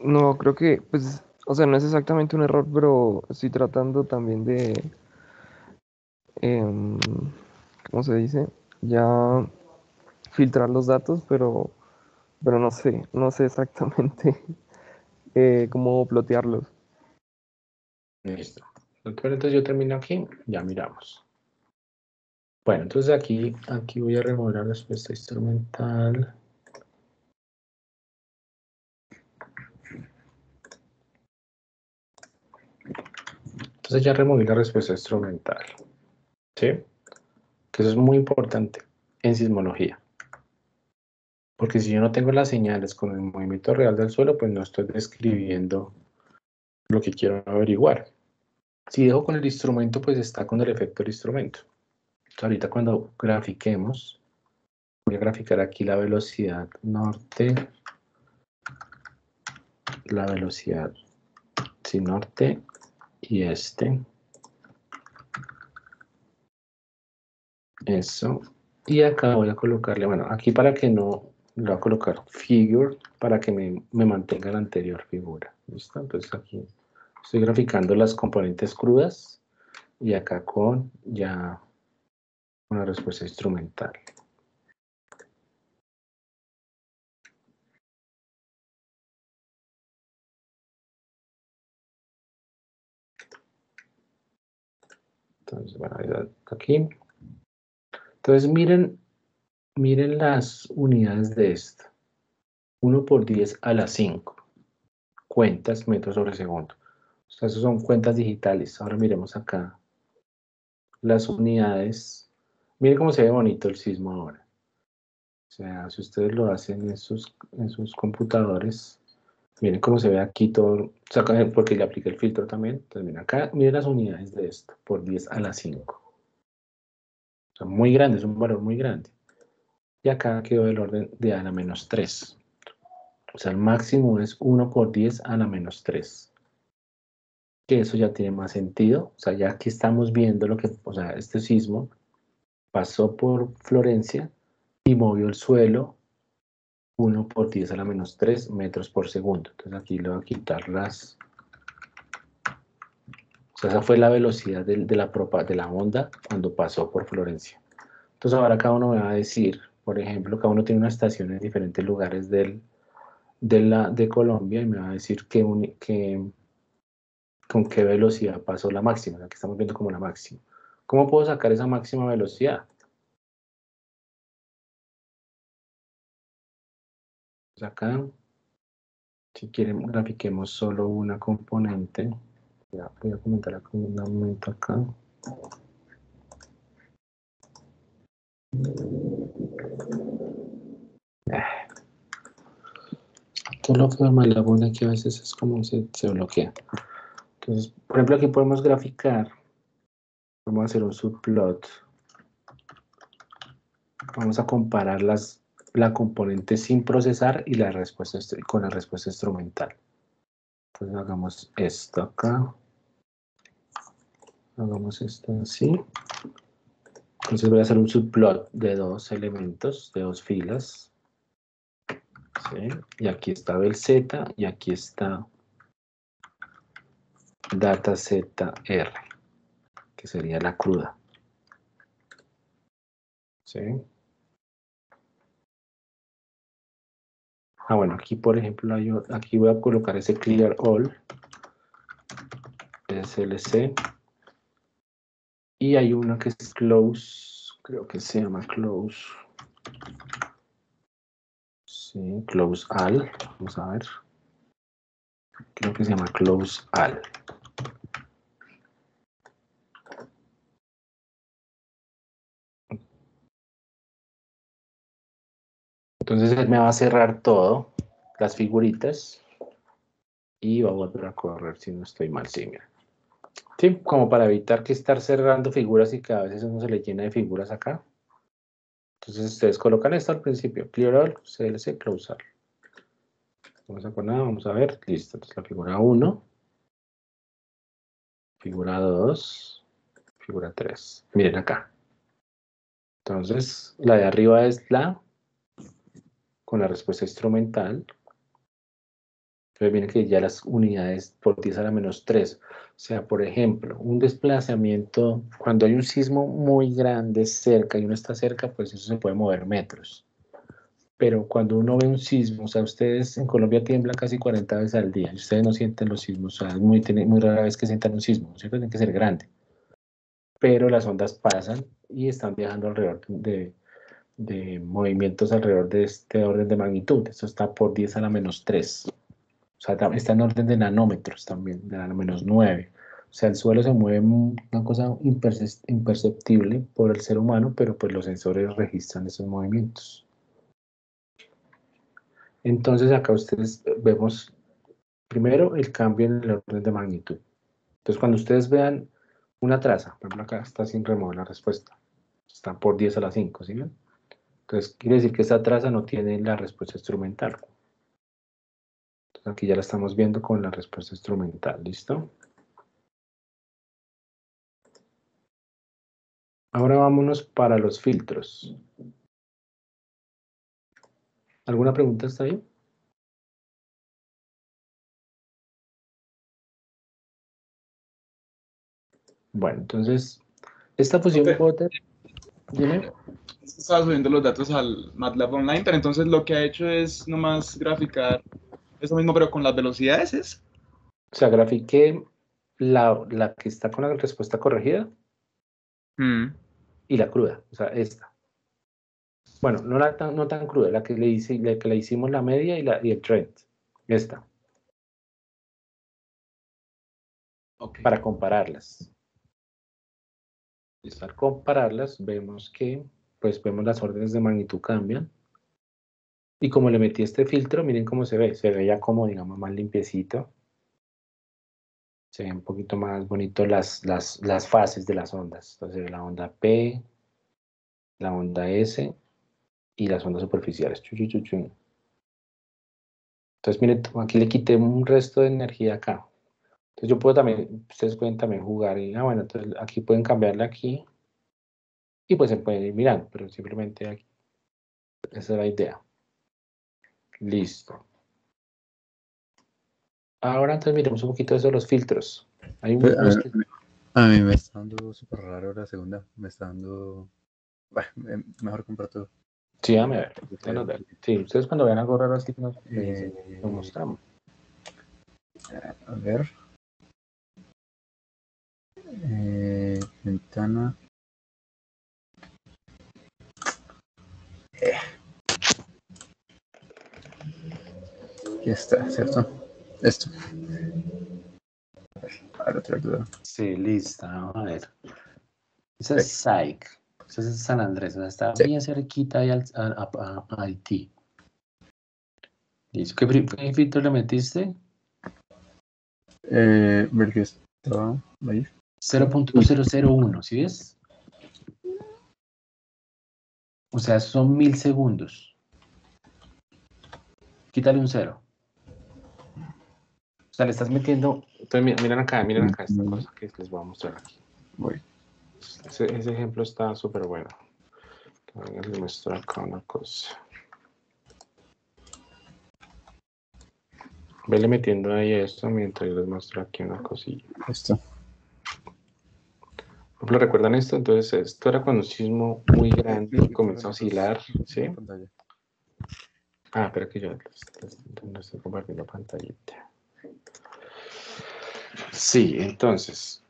No, creo que, pues, o sea, no es exactamente un error, pero estoy tratando también de, em, ¿cómo se dice? Ya filtrar los datos, pero no sé exactamente cómo plotearlos. Listo. Pero entonces yo termino aquí, ya miramos. Bueno, entonces aquí voy a remover la respuesta instrumental. Entonces ya removí la respuesta instrumental. ¿Sí? Que eso es muy importante en sismología. Porque si yo no tengo las señales con el movimiento real del suelo, pues no estoy describiendo lo que quiero averiguar. Si dejo con el instrumento, pues está con el efecto del instrumento. Entonces, ahorita cuando grafiquemos, voy a graficar aquí la velocidad norte, la velocidad norte y este. Eso. Y acá voy a colocarle, bueno, aquí para que no le voy a colocar figure para que me mantenga la anterior figura. ¿Listo? Entonces aquí estoy graficando las componentes crudas y acá con ya una respuesta instrumental. Entonces, bueno, aquí. Entonces, miren las unidades de esto. 1 por 10 a la 5. Cuentas, metros sobre segundo. O sea, esos son cuentas digitales. Ahora miremos acá las unidades. Miren cómo se ve bonito el sismo ahora. O sea, si ustedes lo hacen en sus computadores, miren cómo se ve aquí todo, o sea, porque le apliqué el filtro también. Entonces, miren acá, miren las unidades de esto, por 10 a la 5. O sea, muy grande, es un valor muy grande. Y acá quedó el orden de a la menos 3. O sea, el máximo es 1 por 10 a la menos 3. Que eso ya tiene más sentido. O sea, ya aquí estamos viendo lo que, o sea, este sismo pasó por Florencia y movió el suelo 1 por 10 a la menos 3 metros por segundo. Entonces aquí le voy a quitar las... O sea, esa fue la velocidad de la onda cuando pasó por Florencia. Entonces ahora cada uno me va a decir, por ejemplo, cada uno tiene una estación en diferentes lugares de Colombia y me va a decir con qué velocidad pasó la máxima. Aquí estamos viendo como la máxima. ¿Cómo puedo sacar esa máxima velocidad? Pues acá, si quieren, grafiquemos solo una componente. Ya, voy a comentar acá un momento acá. Todo lo que me la pone aquí a veces es como se bloquea. Entonces, por ejemplo, aquí podemos graficar. Vamos a hacer un subplot. Vamos a comparar la componente sin procesar y la respuesta con la respuesta instrumental. Entonces hagamos esto acá. Hagamos esto así. Entonces voy a hacer un subplot de 2 elementos, de 2 filas. ¿Sí? Y aquí está BelZ y aquí está DataZR, que sería la cruda. ¿Sí? Ah, bueno, aquí por ejemplo, aquí voy a colocar ese clear all, SLC, y hay una que es close, creo que se llama close. Sí, close all, vamos a ver. Creo que se llama close all. Entonces él me va a cerrar todo, las figuritas, y va a volver a correr si no estoy mal, sí, mira. Sí, como para evitar que estar cerrando figuras y que a veces uno se le llena de figuras acá. Entonces ustedes colocan esto al principio, clear all, CLC, close all. Vamos a poner, vamos a ver, listo. Entonces la figura 1, figura 2, figura 3. Miren acá. Entonces la de arriba es la con la respuesta instrumental. Entonces miren que ya las unidades por 10 a la menos 3. O sea, por ejemplo, un desplazamiento, cuando hay un sismo muy grande cerca y uno está cerca, pues eso se puede mover metros. Pero cuando uno ve un sismo, o sea, ustedes en Colombia tiemblan casi 40 veces al día y ustedes no sienten los sismos, o sea, es muy rara vez que sientan un sismo, ¿cierto? Tiene que ser grande. Pero las ondas pasan y están viajando alrededor de movimientos alrededor de este orden de magnitud. Esto está por 10 a la menos 3. O sea, está en orden de nanómetros también, de la menos 9. O sea, el suelo se mueve una cosa imperceptible por el ser humano, pero pues los sensores registran esos movimientos. Entonces acá ustedes vemos primero el cambio en el orden de magnitud. Entonces cuando ustedes vean una traza, por ejemplo acá está sin remover la respuesta, está por 10 a la 5, ¿sí ven? Entonces quiere decir que esta traza no tiene la respuesta instrumental. Entonces aquí ya la estamos viendo con la respuesta instrumental, ¿listo? Ahora vámonos para los filtros. ¿Alguna pregunta está bien? Bueno, entonces, esta fusión Profe. Potter, dime. Estaba subiendo los datos al MATLAB Online, pero entonces lo que ha hecho es nomás graficar eso mismo, pero con las velocidades, ¿es? O sea, grafiqué la que está con la respuesta corregida y la cruda, o sea, esta. Bueno, no tan cruda, la que le hicimos la media y el trend. Esta. Ok. Para compararlas. Y al compararlas, vemos que, pues vemos las órdenes de magnitud cambian. Y como le metí este filtro, miren cómo se ve. Se ve ya como, digamos, más limpiecito. Se ve un poquito más bonito las fases de las ondas. Entonces, la onda P, la onda S y las ondas superficiales. Entonces, miren, aquí le quité un resto de energía acá. Entonces, yo puedo también, ustedes pueden también jugar. Y, bueno, entonces aquí pueden cambiarle aquí. Y pues se pueden ir mirando, pero simplemente aquí. Esa es la idea. Listo. Ahora entonces miremos un poquito eso de los filtros. Hay unos que... A mí me está dando súper raro la segunda. Me está dando... Bueno, mejor comprar todo. Sí, déjame ver. Déjanos ver. Sí, ustedes cuando vean algo raro así nos dicen, lo mostramos. A ver. Ventana. Ya está, ¿cierto? Esto. A ver, otra duda. Sí, lista. Vamos a ver. Esa es Psych. Esa es San Andrés. O sea, está Sí. bien cerquita ahí a Haití. Listo. ¿Qué filtro le metiste? Ver que estaba ahí. 0.001, ¿sí ves? O sea, son 1000 segundos. Quítale un 0. O sea, le estás metiendo... Entonces, miren acá esta cosa que les voy a mostrar aquí. Voy. Ese ejemplo está súper bueno. Les muestro acá una cosa. Vele metiendo ahí esto mientras yo les muestro aquí una cosilla. Esto. Por ejemplo, ¿recuerdan esto? Entonces, esto era cuando un sismo muy grande comenzó a oscilar, ¿sí? Ah, espera que yo no estoy compartiendo pantallita. Sí, entonces,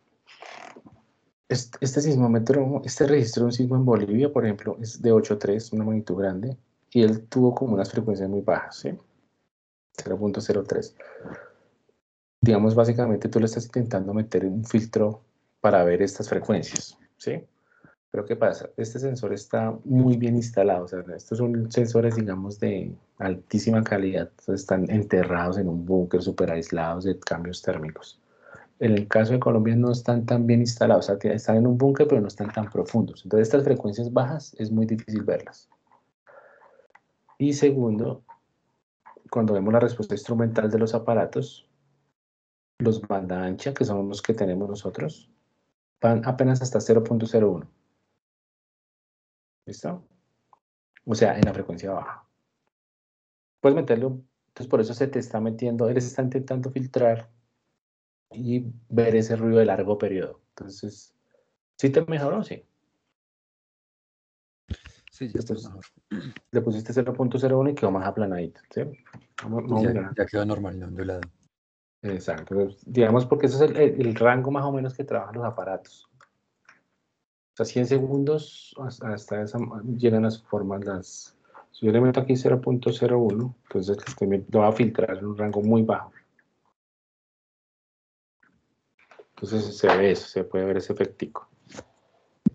este sismómetro, este registro de un sismo en Bolivia, por ejemplo, es de 8.3, una magnitud grande, y él tuvo como unas frecuencias muy bajas, ¿sí? 0.03. Digamos, básicamente tú le estás intentando meter un filtro para ver estas frecuencias, ¿sí? Pero ¿qué pasa? Este sensor está muy bien instalado, o sea, estos son sensores, digamos, de altísima calidad, entonces están enterrados en un búnker, súper aislados de cambios térmicos. En el caso de Colombia no están tan bien instalados, o sea, están en un búnker, pero no están tan profundos. Entonces, estas frecuencias bajas es muy difícil verlas. Y segundo, cuando vemos la respuesta instrumental de los aparatos, los banda ancha, que son los que tenemos nosotros, van apenas hasta 0.01. ¿Listo? O sea, en la frecuencia baja. Puedes meterlo, entonces por eso se te está metiendo, él está intentando filtrar y ver ese ruido de largo periodo. Entonces, ¿sí te mejoró? Sí. Sí, ya está Entonces, mejor. le pusiste 0.01 y quedó más aplanadito, ¿sí? Vamos a mirar. Ya quedó normal, no ondulado. Exacto. Entonces, digamos, porque ese es el rango más o menos que trabajan los aparatos. O sea, 100 segundos hasta esa llegan a su forma las... Si yo le meto aquí 0.01, entonces lo va a filtrar en un rango muy bajo. Entonces se ve eso, se puede ver ese efectico.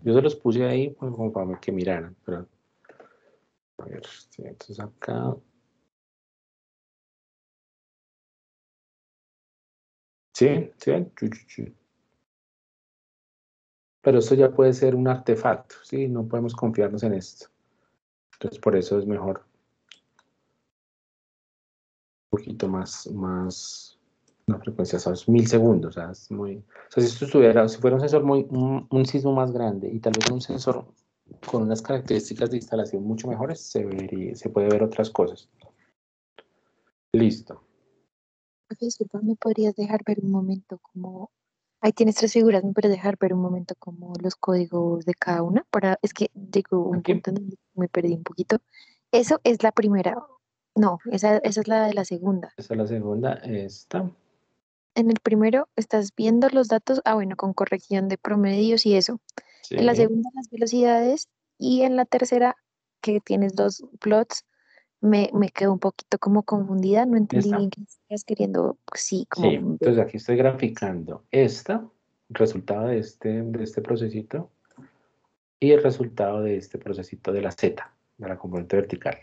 Yo se los puse ahí pues, como para que miraran, pero... A ver, sí, entonces acá... ¿Sí? ¿Sí ven? Pero esto ya puede ser un artefacto, ¿sí? No podemos confiarnos en esto. Entonces por eso es mejor un poquito más una frecuencia, ¿sabes? 1000 segundos, o sea, es muy... O sea, si esto si fuera un sensor un sismo más grande y tal vez un sensor con unas características de instalación mucho mejores, se puede ver otras cosas. Listo. Disculpa, ¿me podrías dejar ver un momento como... Ahí tienes 3 figuras, ¿me puedes dejar ver un momento como los códigos de cada una? Es que llegó un Aquí. punto en donde me perdí un poquito. Eso es la primera. No, esa es la de la segunda. Esta es la segunda. Esta. En el primero estás viendo los datos, bueno, con corrección de promedios y eso. Sí. En la segunda las velocidades y en la tercera, que tienes 2 plots, me quedo un poquito como confundida, no entendí ¿Esta? bien qué estás queriendo, sí, Sí, como entonces aquí estoy graficando resultado de este procesito, y el resultado de este procesito de la Z, de la componente vertical.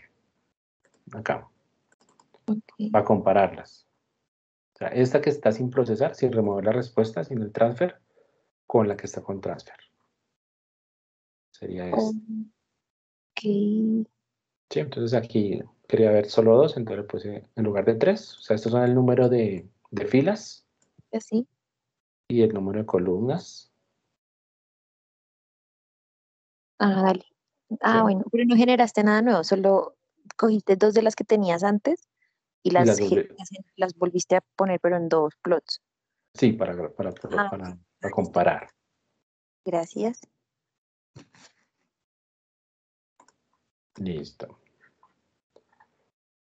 Acá, para compararlas. O sea, esta que está sin procesar, sin remover la respuesta, sin el transfer, con la que está con transfer. Sería esta. Ok. Sí, entonces aquí quería ver solo 2, entonces le puse en lugar de 3. O sea, estos son el número de filas Así. y el número de columnas. Dale. Sí. Bueno, pero no generaste nada nuevo, solo cogiste 2 de las que tenías antes y Y las volviste a poner, pero en 2 plots. sí, para comparar. Gracias. Listo.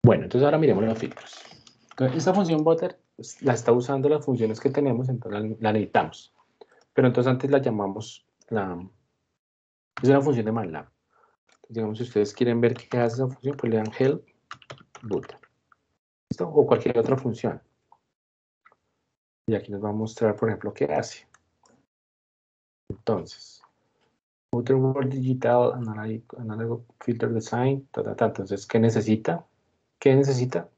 Bueno, entonces ahora miremos los filtros. Entonces, esta función butter pues, la está usando las funciones que tenemos, entonces la necesitamos. Pero entonces antes la llamamos, es una función de MATLAB. Entonces, digamos, si ustedes quieren ver qué hace esa función, pues le dan help butter. ¿Listo? O cualquier otra función. Y aquí nos va a mostrar, por ejemplo, qué hace. Entonces, Butter World Digital Analog Filter Design, Entonces, ¿qué necesita? ¿Qué necesita?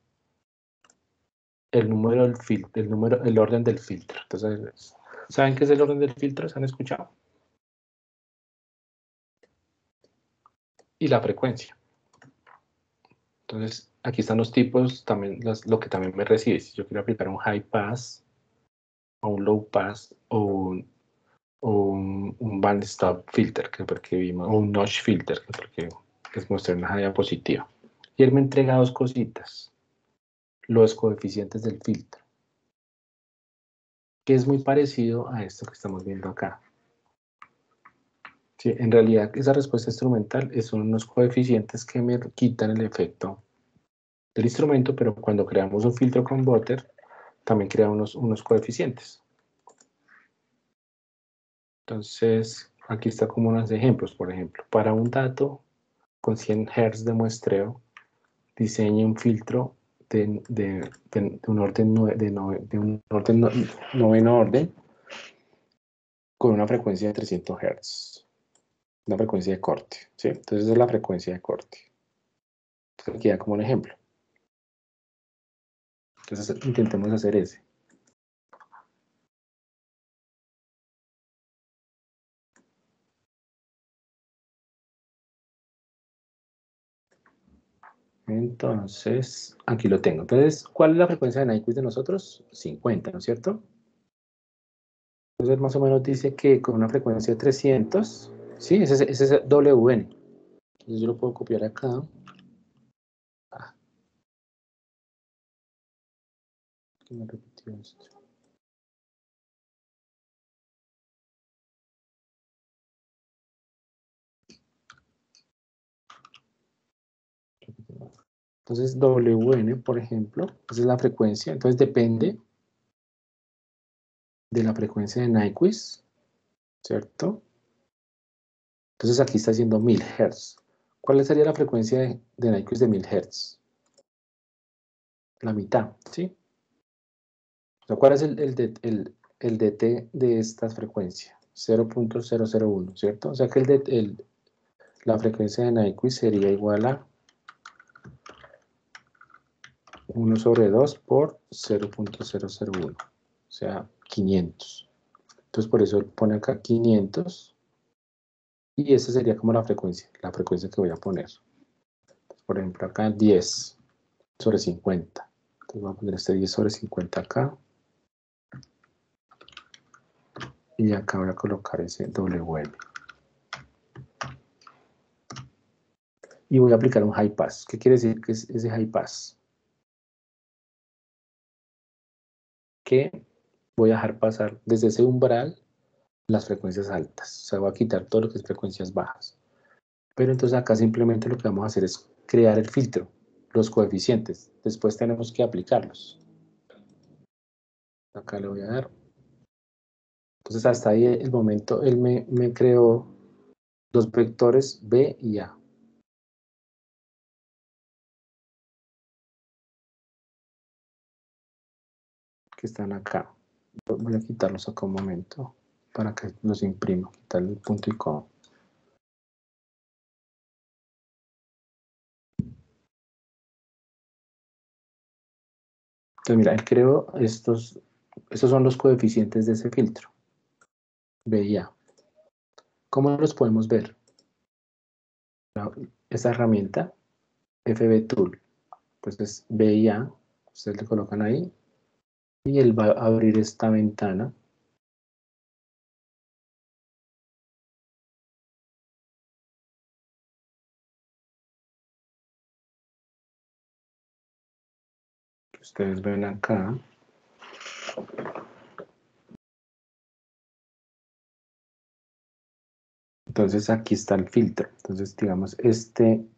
El número del filtro, el orden del filtro. Entonces, ¿saben qué es el orden del filtro? ¿Se han escuchado? Y la frecuencia. Entonces, aquí están los tipos, también lo que también me recibe. Si yo quiero aplicar un high pass, o un low pass, o un band stop filter, que porque vimos, o un notch filter, que porque les mostré en la diapositiva. Y él me entrega 2 cositas. Los coeficientes del filtro, que es muy parecido a esto que estamos viendo acá. Sí, en realidad, esa respuesta instrumental son unos coeficientes que me quitan el efecto del instrumento, pero cuando creamos un filtro con Butter, también crea unos coeficientes. Entonces, aquí está como unos ejemplos, por ejemplo. Para un dato con 100 Hz de muestreo, diseñe un filtro de un orden noveno orden con una frecuencia de 300 Hz. Una frecuencia de corte, ¿sí? Entonces esa es la frecuencia de corte. Entonces aquí da como un ejemplo. Entonces intentemos hacer ese. Entonces, aquí lo tengo. Entonces, ¿cuál es la frecuencia de Nyquist de nosotros? 50, ¿no es cierto? Entonces, más o menos dice que con una frecuencia de 300, sí, ese es WN. Entonces, yo lo puedo copiar acá. ¿Qué me repitió esto? Entonces, WN, por ejemplo, esa es la frecuencia. Entonces, depende de la frecuencia de Nyquist, ¿cierto? Entonces, aquí está haciendo 1000 Hz. ¿Cuál sería la frecuencia de Nyquist de 1000 Hz? La mitad, ¿sí? O sea, ¿cuál es el DT de esta frecuencia? 0.001, ¿cierto? O sea que la frecuencia de Nyquist sería igual a 1 sobre 2 por 0.001, o sea, 500. Entonces, por eso él pone acá 500, y esa sería como la frecuencia que voy a poner. Entonces, por ejemplo, acá 10 sobre 50. Entonces, voy a poner este 10 sobre 50 acá. Y acá voy a colocar ese WM. y voy a aplicar un high pass. ¿Qué quiere decir que es ese high pass? Que voy a dejar pasar desde ese umbral las frecuencias altas. O sea, voy a quitar todo lo que es frecuencias bajas. Pero entonces acá simplemente lo que vamos a hacer es crear el filtro, los coeficientes. Después tenemos que aplicarlos. Acá le voy a dar. Entonces hasta ahí el momento, él me creó los vectores B y A. Que están acá. Voy a quitarlos acá un momento para que los imprima. Quitar el punto y coma. Entonces mira, él creó estos son los coeficientes de ese filtro. B y A. ¿Cómo los podemos ver? Esa herramienta, FB Tool. Entonces B y A, ustedes le colocan ahí y él va a abrir esta ventana. Que ustedes ven acá. Entonces aquí está el filtro. Entonces digamos entonces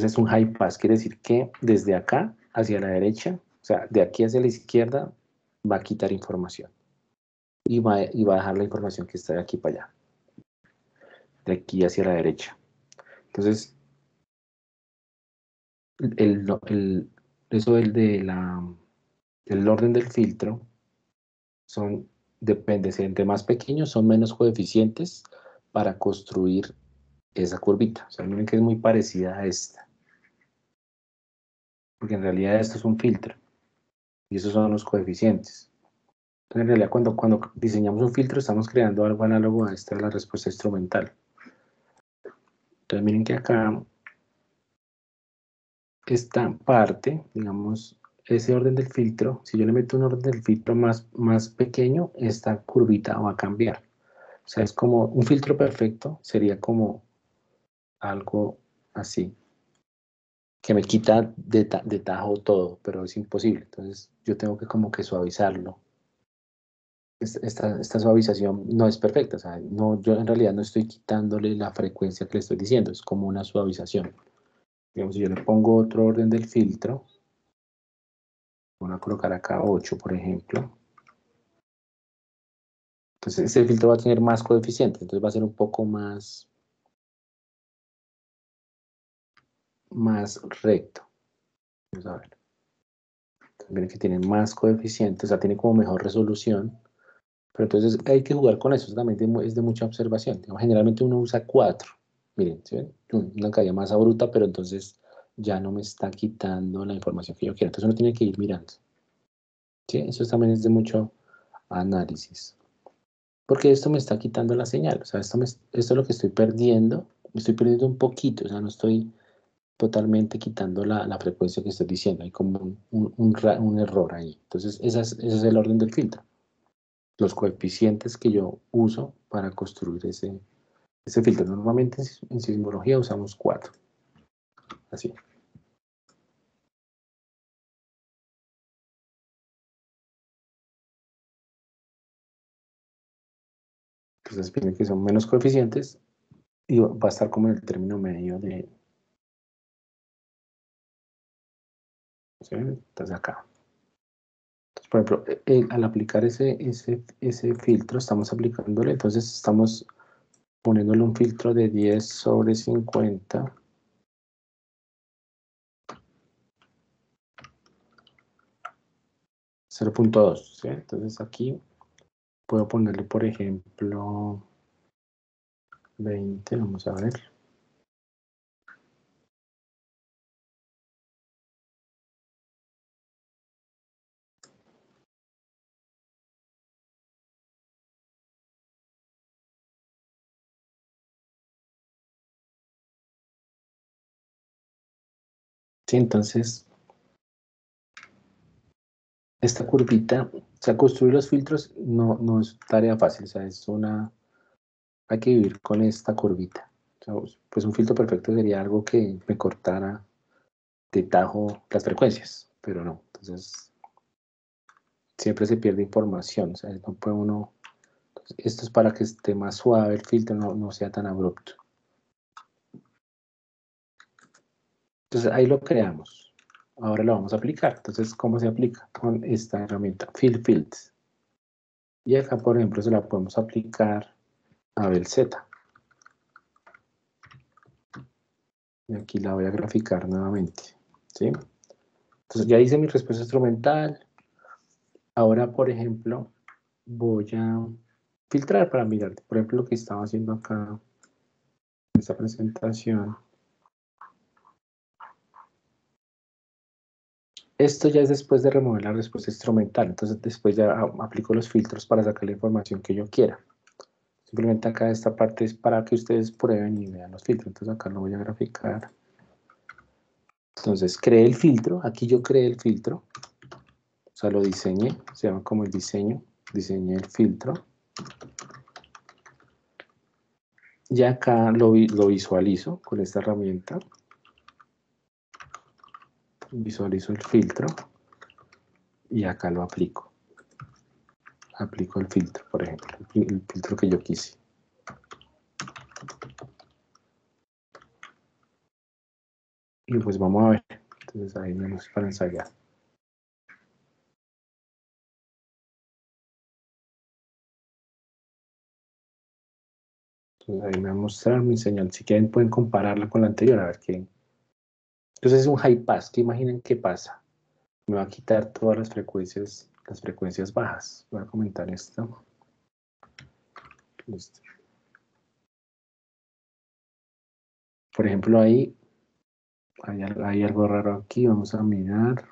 es un high pass, quiere decir que desde acá hacia la derecha, o sea, de aquí hacia la izquierda va a quitar información y va a dejar la información que está de aquí para allá, de aquí hacia la derecha. Entonces eso el orden del filtro depende, si entre más pequeños son menos coeficientes para construir esa curvita. O sea, miren que es muy parecida a esta. Porque en realidad esto es un filtro. Y esos son los coeficientes. Entonces, en realidad, cuando diseñamos un filtro, estamos creando algo análogo a esta, la respuesta instrumental. Entonces, miren que acá, esta parte, digamos, ese orden del filtro, si yo le meto un orden del filtro más pequeño, esta curvita va a cambiar. O sea, es como un filtro perfecto, sería como algo así, que me quita de tajo todo, pero es imposible. Entonces, yo tengo que como que suavizarlo. Esta suavización no es perfecta, o sea, no, yo en realidad no estoy quitándole la frecuencia que le estoy diciendo, es como una suavización. Digamos, si yo le pongo otro orden del filtro, voy a colocar acá 8, por ejemplo. Entonces, ese filtro va a tener más coeficientes, entonces va a ser un poco más recto. Vamos a ver. Miren que tiene más coeficientes, o sea, tiene como mejor resolución. Pero entonces hay que jugar con eso, también es de mucha observación. Digamos, generalmente uno usa 4. Miren, ¿sí ven? Una caída masa bruta, pero entonces ya no me está quitando la información que yo quiero. Entonces uno tiene que ir mirando. ¿Sí? Eso también es de mucho análisis. Porque esto me está quitando la señal. O sea, esto es lo que estoy perdiendo. Me estoy perdiendo un poquito. O sea, no estoy totalmente quitando la frecuencia que estoy diciendo. Hay como un error ahí. Entonces, ese es el orden del filtro. Los coeficientes que yo uso para construir ese filtro. Normalmente en sismología usamos 4. Así. Entonces miren que son menos coeficientes y va a estar como en el término medio de... ¿Sí? Entonces acá. Entonces, por ejemplo, al aplicar ese filtro, estamos aplicándole, entonces estamos poniéndole un filtro de 10/50. 0.2, ¿sí? Entonces aquí puedo ponerle, por ejemplo, 20, vamos a ver. Sí, entonces, esta curvita, o sea, construir los filtros no es tarea fácil, o sea, hay que vivir con esta curvita. O sea, pues un filtro perfecto sería algo que me cortara de tajo las frecuencias, pero no. Entonces, siempre se pierde información. O sea, no puede uno... Esto es para que esté más suave el filtro, no sea tan abrupto. Entonces, ahí lo creamos. Ahora lo vamos a aplicar. Entonces, ¿cómo se aplica? Con esta herramienta, Fill Fields. Y acá, por ejemplo, se la podemos aplicar a Bel Z. Y aquí la voy a graficar nuevamente. ¿Sí? Entonces, ya hice mi respuesta instrumental. Ahora, por ejemplo, voy a filtrar para mirar, por ejemplo, lo que estaba haciendo acá en esta presentación. Esto ya es después de remover la respuesta instrumental, entonces después ya aplico los filtros para sacar la información que yo quiera. Simplemente acá esta parte es para que ustedes prueben y vean los filtros, entonces acá lo voy a graficar. Entonces creé el filtro, aquí yo creé el filtro, o sea lo diseñé, se llama como el diseño, diseñé el filtro. Y acá lo visualizo con esta herramienta. Visualizo el filtro y acá lo aplico. Aplico el filtro, por ejemplo, el filtro que yo quise. Y pues vamos a ver. Entonces ahí vamos para ensayar. Entonces ahí me va a mostrar mi señal. Si quieren pueden compararla con la anterior a ver qué. Entonces es un high pass. ¿Qué imaginen qué pasa? Me va a quitar todas las frecuencias bajas. Voy a comentar esto. Listo. Por ejemplo, ahí hay algo raro aquí. Vamos a mirar.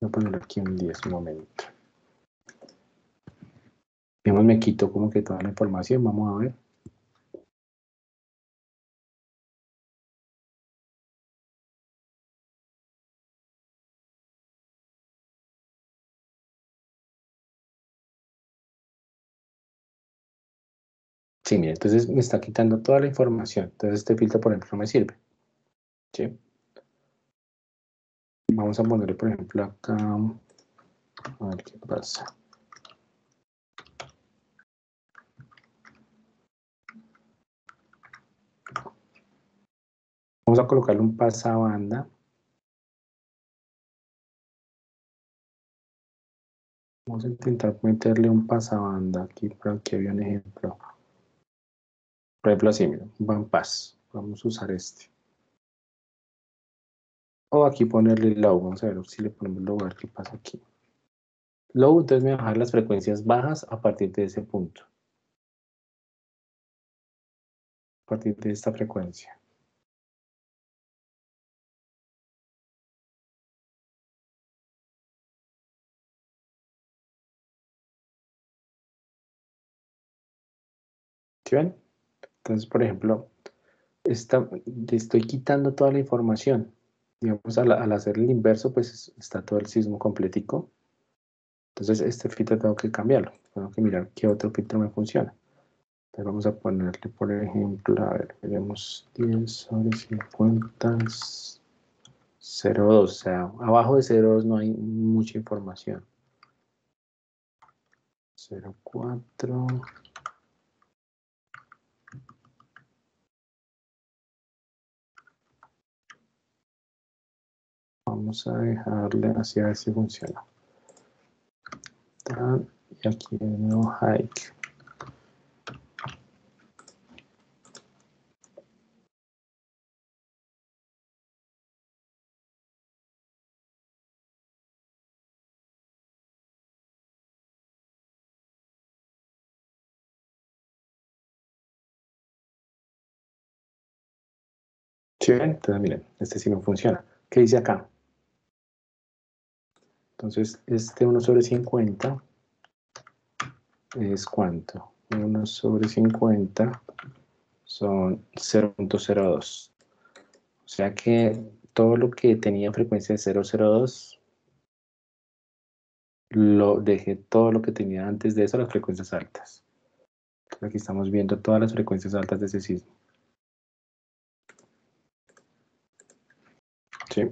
Voy a poner aquí un 10 un momento. Digamos, me quito como que toda la información. Vamos a ver. Sí, mira, entonces me está quitando toda la información. Entonces este filtro, por ejemplo, no me sirve. ¿Sí? Vamos a ponerle, por ejemplo, acá. A ver qué pasa. Vamos a colocarle un pasabanda. Vamos a intentar meterle un pasabanda aquí, por aquí había un ejemplo. Por ejemplo, así, mira, un bandpass. Vamos a usar este. O aquí ponerle low. Vamos a ver si le ponemos low, a ver qué pasa aquí. Low, entonces me va a bajar las frecuencias bajas a partir de ese punto. A partir de esta frecuencia. ¿Sí ven? Entonces, por ejemplo, le estoy quitando toda la información. Digamos, al hacer el inverso, pues está todo el sismo completico. Entonces, este filtro tengo que cambiarlo. Tengo que mirar qué otro filtro me funciona. Entonces, vamos a ponerle, por ejemplo, a ver, veremos 10 sobre 50, 0,2. O sea, abajo de 0,2 no hay mucha información. 0,4. Vamos a dejarle así a ver si funciona. Y aquí de nuevo hike. ¿Sí ven? Entonces miren, este sí no funciona. ¿Qué dice acá? Entonces, este 1 sobre 50 es ¿cuánto? 1 sobre 50 son 0,02. O sea que todo lo que tenía frecuencia de 0,02 lo dejé todo lo que tenía antes de eso, las frecuencias altas. Entonces aquí estamos viendo todas las frecuencias altas de ese sismo. ¿Sí?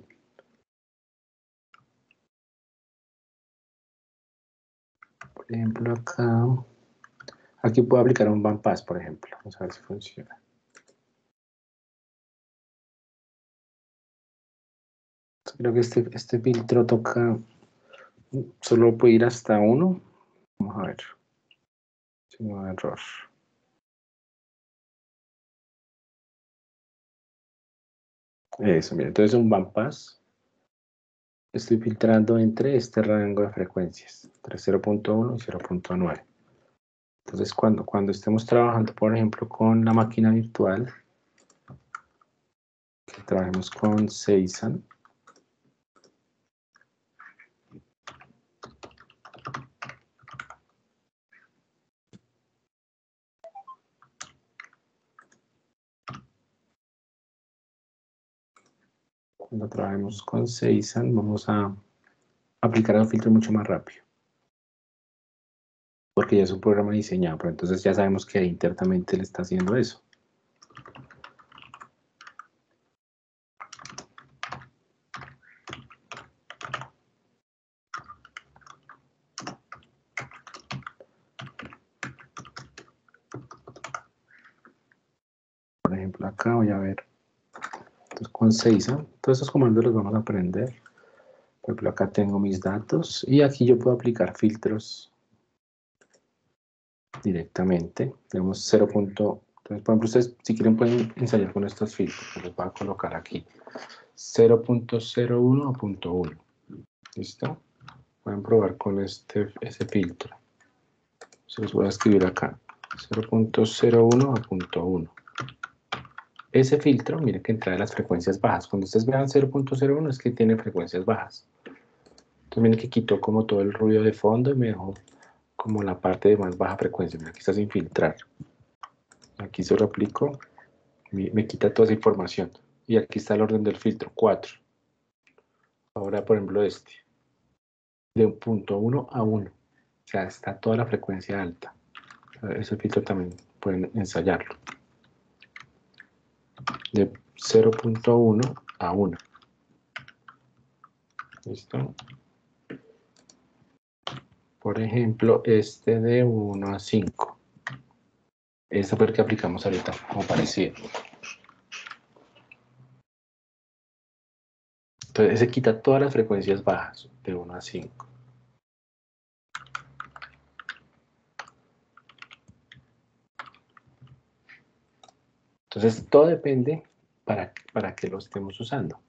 Por ejemplo, aquí puedo aplicar un bandpass, por ejemplo. Vamos a ver si funciona. Creo que este filtro toca, solo puede ir hasta 1. Vamos a ver. Si no hay error. Eso, mira, entonces un bandpass. Estoy filtrando entre este rango de frecuencias, entre 0.1 y 0.9. Entonces, cuando estemos trabajando, por ejemplo, con la máquina virtual, que trabajemos con Seisan, cuando trabajemos con Seisan, vamos a aplicar el filtro mucho más rápido. Porque ya es un programa diseñado, pero entonces ya sabemos que internamente le está haciendo eso. Por ejemplo, acá voy a ver. Entonces, con Seisan, todos esos comandos los vamos a aprender. Por ejemplo, acá tengo mis datos y aquí yo puedo aplicar filtros directamente. Tenemos 0. Entonces, por ejemplo, ustedes si quieren pueden ensayar con estos filtros. Los voy a colocar aquí. 0.01 o 0.1. ¿Listo? Pueden probar con ese filtro. Se los voy a escribir acá. 0.01 a 0.1. Ese filtro, miren que trae las frecuencias bajas. Cuando ustedes vean 0.01 es que tiene frecuencias bajas. Entonces miren que quitó como todo el ruido de fondo y me dejó como la parte de más baja frecuencia. Mira, aquí está sin filtrar. Aquí se lo aplico, me quita toda esa información. Y aquí está el orden del filtro, 4. Ahora, por ejemplo, de 0.1 a 1. O sea, está toda la frecuencia alta. Ese filtro también pueden ensayarlo. De 0.1 a 1. ¿Listo? Por ejemplo, este de 1 a 5. Este fue el que aplicamos ahorita, como parecido. Entonces, se quita todas las frecuencias bajas, de 1 a 5. Entonces, todo depende para qué lo estemos usando.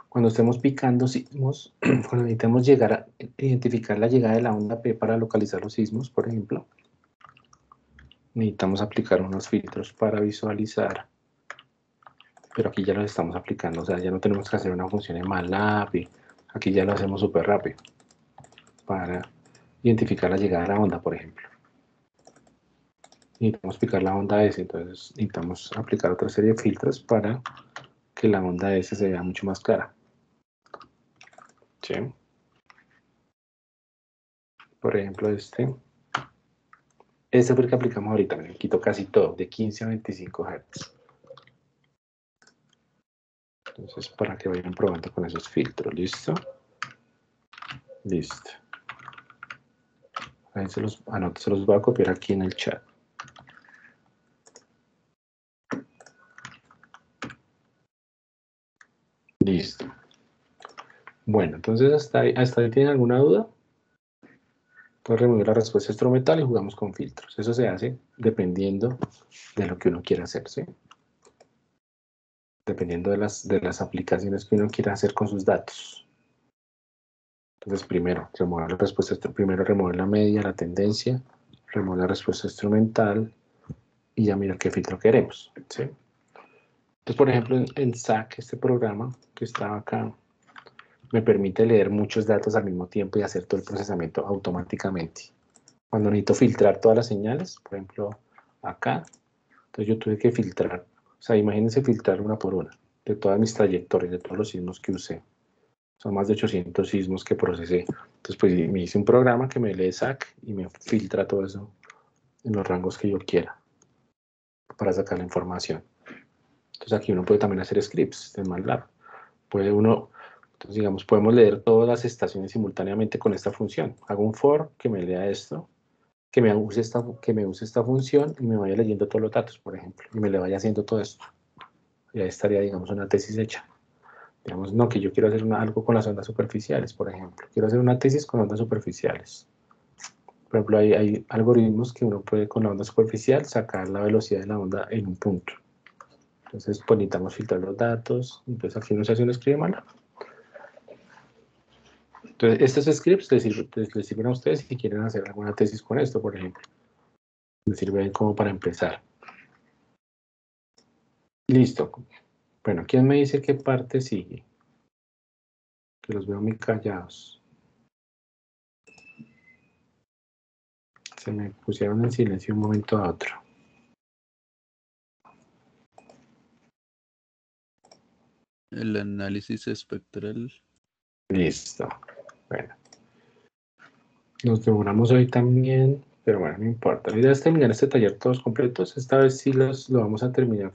Cuando estemos picando sismos, cuando necesitamos llegar a identificar la llegada de la onda P para localizar los sismos, por ejemplo, necesitamos aplicar unos filtros para visualizar. Pero aquí ya los estamos aplicando, o sea, ya no tenemos que hacer una función en MATLAB. Aquí ya lo hacemos súper rápido para identificar la llegada de la onda, por ejemplo. Necesitamos picar la onda S, entonces necesitamos aplicar otra serie de filtros para que la onda S se vea mucho más clara. ¿Sí? Por ejemplo, este fue el que aplicamos ahorita, me quito casi todo, de 15 a 25 Hz. Entonces, para que vayan probando con esos filtros, ¿listo? Listo. Ahí se los voy a copiar aquí en el chat. Listo. Bueno, entonces hasta ahí ¿tienen alguna duda? Puedes remover la respuesta instrumental y jugamos con filtros. Eso se hace dependiendo de lo que uno quiera hacer, ¿sí? Dependiendo de las aplicaciones que uno quiera hacer con sus datos. Entonces, primero remover la media, la tendencia, remover la respuesta instrumental y ya mirar qué filtro queremos, ¿sí? Entonces, por ejemplo, en SAC, este programa que está acá, me permite leer muchos datos al mismo tiempo y hacer todo el procesamiento automáticamente. Cuando necesito filtrar todas las señales, por ejemplo, acá, entonces yo tuve que filtrar, o sea, imagínense filtrar una por una, de todas mis trayectorias, de todos los sismos que usé. Son más de 800 sismos que procesé. Entonces, pues me hice un programa que me lee SAC y me filtra todo eso en los rangos que yo quiera para sacar la información. Entonces aquí uno puede también hacer scripts en MATLAB. Puede uno Entonces, digamos, podemos leer todas las estaciones simultáneamente con esta función. Hago un for que me lea esto, que me use esta función y me vaya leyendo todos los datos, por ejemplo, y me le vaya haciendo todo esto. Y ahí estaría, digamos, una tesis hecha. Digamos, no, que yo quiero hacer algo con las ondas superficiales, por ejemplo. Quiero hacer una tesis con ondas superficiales. Por ejemplo, hay algoritmos que uno puede con la onda superficial sacar la velocidad de la onda en un punto. Entonces, pues necesitamos filtrar los datos. Entonces, aquí uno se hace un script malo. Entonces, estos scripts les sirven a ustedes si quieren hacer alguna tesis con esto, por ejemplo. Les sirven como para empezar. Listo. Bueno, ¿quién me dice qué parte sigue? Que los veo muy callados. Se me pusieron en silencio un momento a otro. El análisis espectral. Listo. Bueno. Nos demoramos hoy también, pero bueno, no importa. La idea es terminar este taller todos completos. Esta vez sí lo vamos a terminar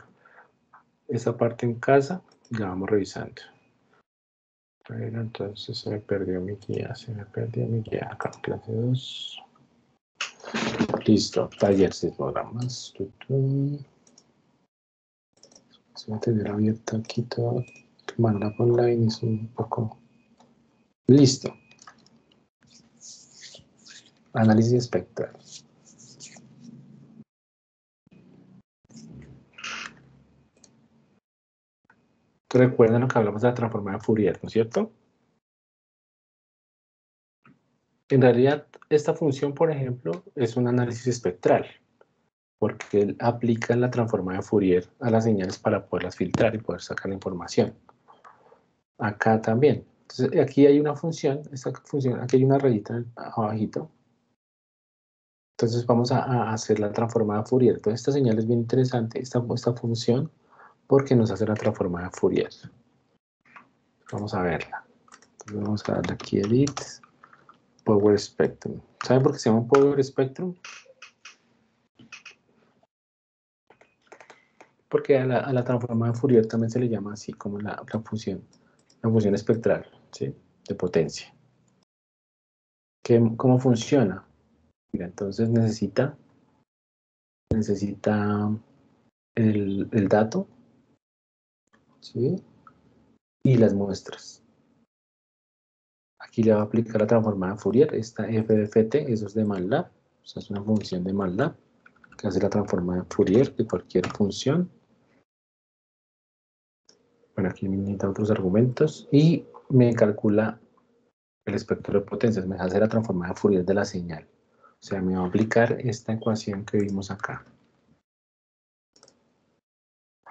esa parte en casa y la vamos revisando. Pero entonces se me perdió mi guía, acá, clase 2. Listo, taller 6 programas. Se va a tener abierto aquí todo. MATLAB online es un poco... Listo. Análisis espectral. Recuerden lo que hablamos de la transformada de Fourier, ¿no es cierto? En realidad, esta función, por ejemplo, es un análisis espectral, porque él aplica la transformada de Fourier a las señales para poderlas filtrar y poder sacar la información. Acá también. Entonces, aquí hay una función, aquí hay una rayita abajito. Entonces, vamos a hacer la transformada de Fourier. Entonces, esta señal es bien interesante, esta función, porque nos hace la transformada de Fourier. Vamos a verla. Entonces, vamos a darle aquí Edit, Power Spectrum. ¿Saben por qué se llama Power Spectrum? Porque a la transformada de Fourier también se le llama así como la función espectral, ¿sí? De potencia. ¿Cómo funciona? Mira, entonces necesita el dato, ¿sí? Y las muestras. Aquí le va a aplicar la transformada de Fourier, esta FFT, eso es de MATLAB, o sea, es una función de MATLAB que hace la transformada de Fourier de cualquier función. Bueno, aquí me necesita otros argumentos y me calcula el espectro de potencias, me hace la transformada de Fourier de la señal. O sea, me va a aplicar esta ecuación que vimos acá.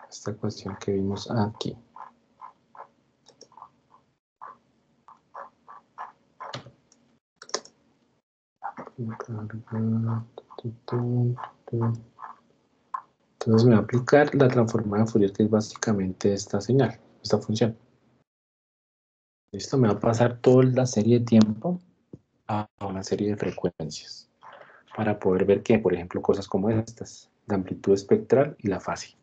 Esta ecuación que vimos aquí. Entonces me va a aplicar la transformada de Fourier, que es básicamente esta señal, esta función. Listo, me va a pasar toda la serie de tiempo a una serie de frecuencias para poder ver que, por ejemplo, cosas como estas, la amplitud espectral y la fase.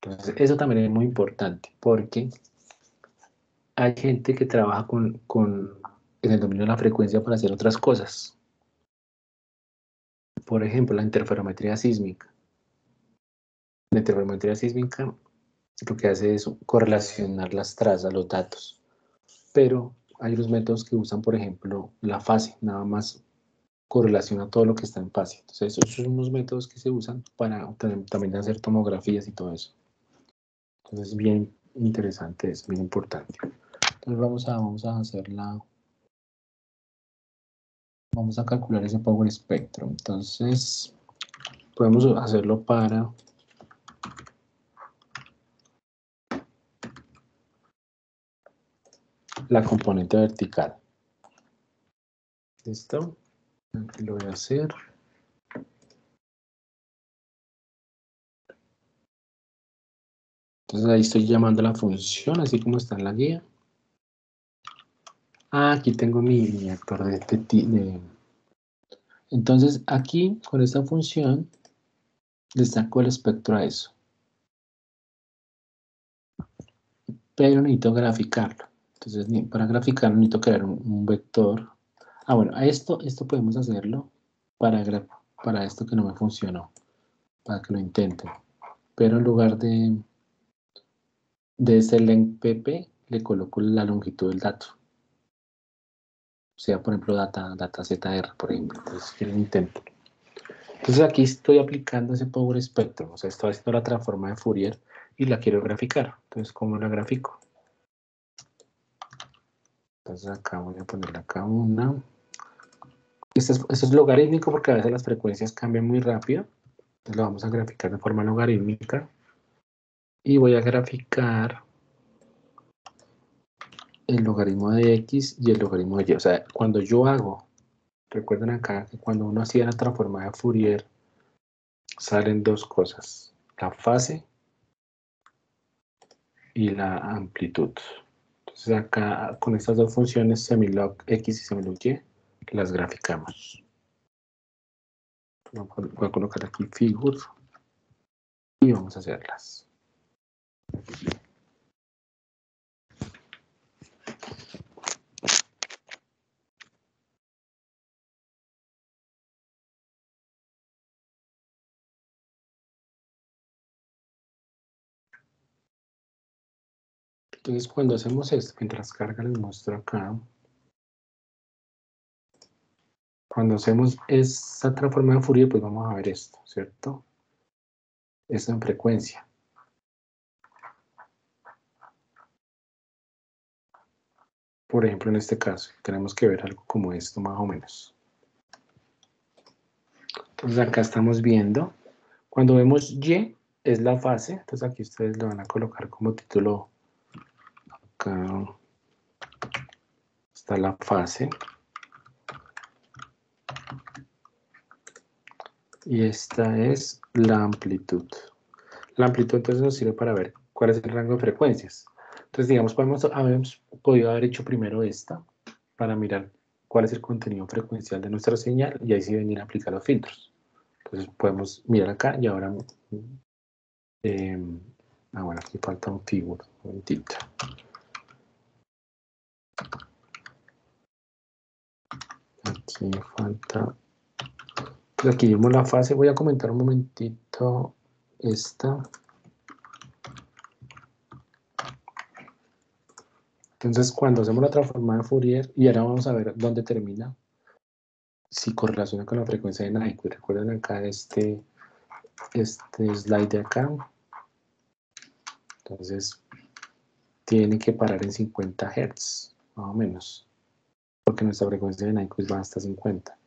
Entonces, eso también es muy importante porque hay gente que trabaja en el dominio de la frecuencia para hacer otras cosas. Por ejemplo, la interferometría sísmica. La interferometría sísmica lo que hace es correlacionar las trazas, los datos. Pero hay unos métodos que usan, por ejemplo, la fase, nada más correlaciona todo lo que está en fase. Entonces, esos son unos métodos que se usan para también hacer tomografías y todo eso. Entonces, es bien interesante, es bien importante. Entonces, vamos a calcular ese power spectrum. Entonces, podemos hacerlo para la componente vertical. ¿Listo? Aquí lo voy a hacer. Entonces ahí estoy llamando la función, así como está en la guía. Ah, aquí tengo mi actor de... Entonces aquí, con esta función, le saco el espectro a eso. pero necesito graficarlo. Entonces, para graficarlo necesito crear un vector. Ah, bueno, esto podemos hacerlo para esto que no me funcionó, para que lo intenten. Pero en lugar de este length pp, le coloco la longitud del dato. O sea, por ejemplo, data ZR, por ejemplo. Entonces, si quieren, intenten. Entonces, aquí estoy aplicando ese Power Spectrum. O sea, estoy haciendo la transforma de Fourier y la quiero graficar. Entonces, ¿cómo la grafico? Entonces, acá voy a ponerle acá una. Esto es logarítmico porque a veces las frecuencias cambian muy rápido. Entonces, lo vamos a graficar de forma logarítmica. Y voy a graficar el logaritmo de X y el logaritmo de Y. O sea, cuando yo hago, recuerden acá que cuando uno hacía la transforma de Fourier, salen dos cosas, la fase y la amplitud. Entonces acá con estas dos funciones, semilog X y semilog Y, las graficamos. Voy a colocar aquí figure y vamos a hacerlas. Entonces cuando hacemos esto, mientras carga les muestro acá, cuando hacemos esta transforma de Fourier, pues vamos a ver esto, ¿cierto? Esto en frecuencia. Por ejemplo, en este caso, tenemos que ver algo como esto, más o menos. Entonces acá estamos viendo, cuando vemos Y, es la fase, entonces aquí ustedes le van a colocar como título, acá está la fase, y esta es la amplitud. La amplitud entonces nos sirve para ver cuál es el rango de frecuencias. Entonces digamos, habíamos podido haber hecho primero esta, para mirar cuál es el contenido frecuencial de nuestra señal, y ahí sí venir a aplicar los filtros. Entonces podemos mirar acá, y ahora... bueno, aquí falta un figure, un momentito. Aquí falta... Pues aquí vemos la fase, voy a comentar un momentito esta. Entonces, cuando hacemos la transformada de Fourier, y ahora vamos a ver dónde termina, si correlaciona con la frecuencia de Nyquist. Recuerden acá este slide de acá. Entonces, tiene que parar en 50 Hz, más o menos, porque nuestra frecuencia de Nyquist va hasta 50.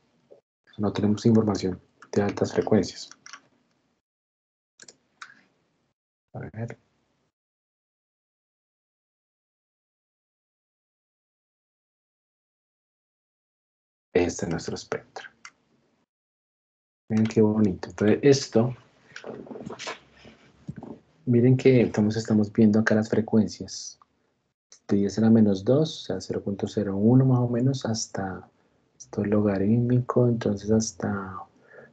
No tenemos información de altas frecuencias. A ver. Este es nuestro espectro. Miren qué bonito. Entonces esto, miren que estamos viendo acá las frecuencias. De 10 a la menos 2, o sea, 0.01 más o menos, hasta, esto es logarítmico, entonces hasta,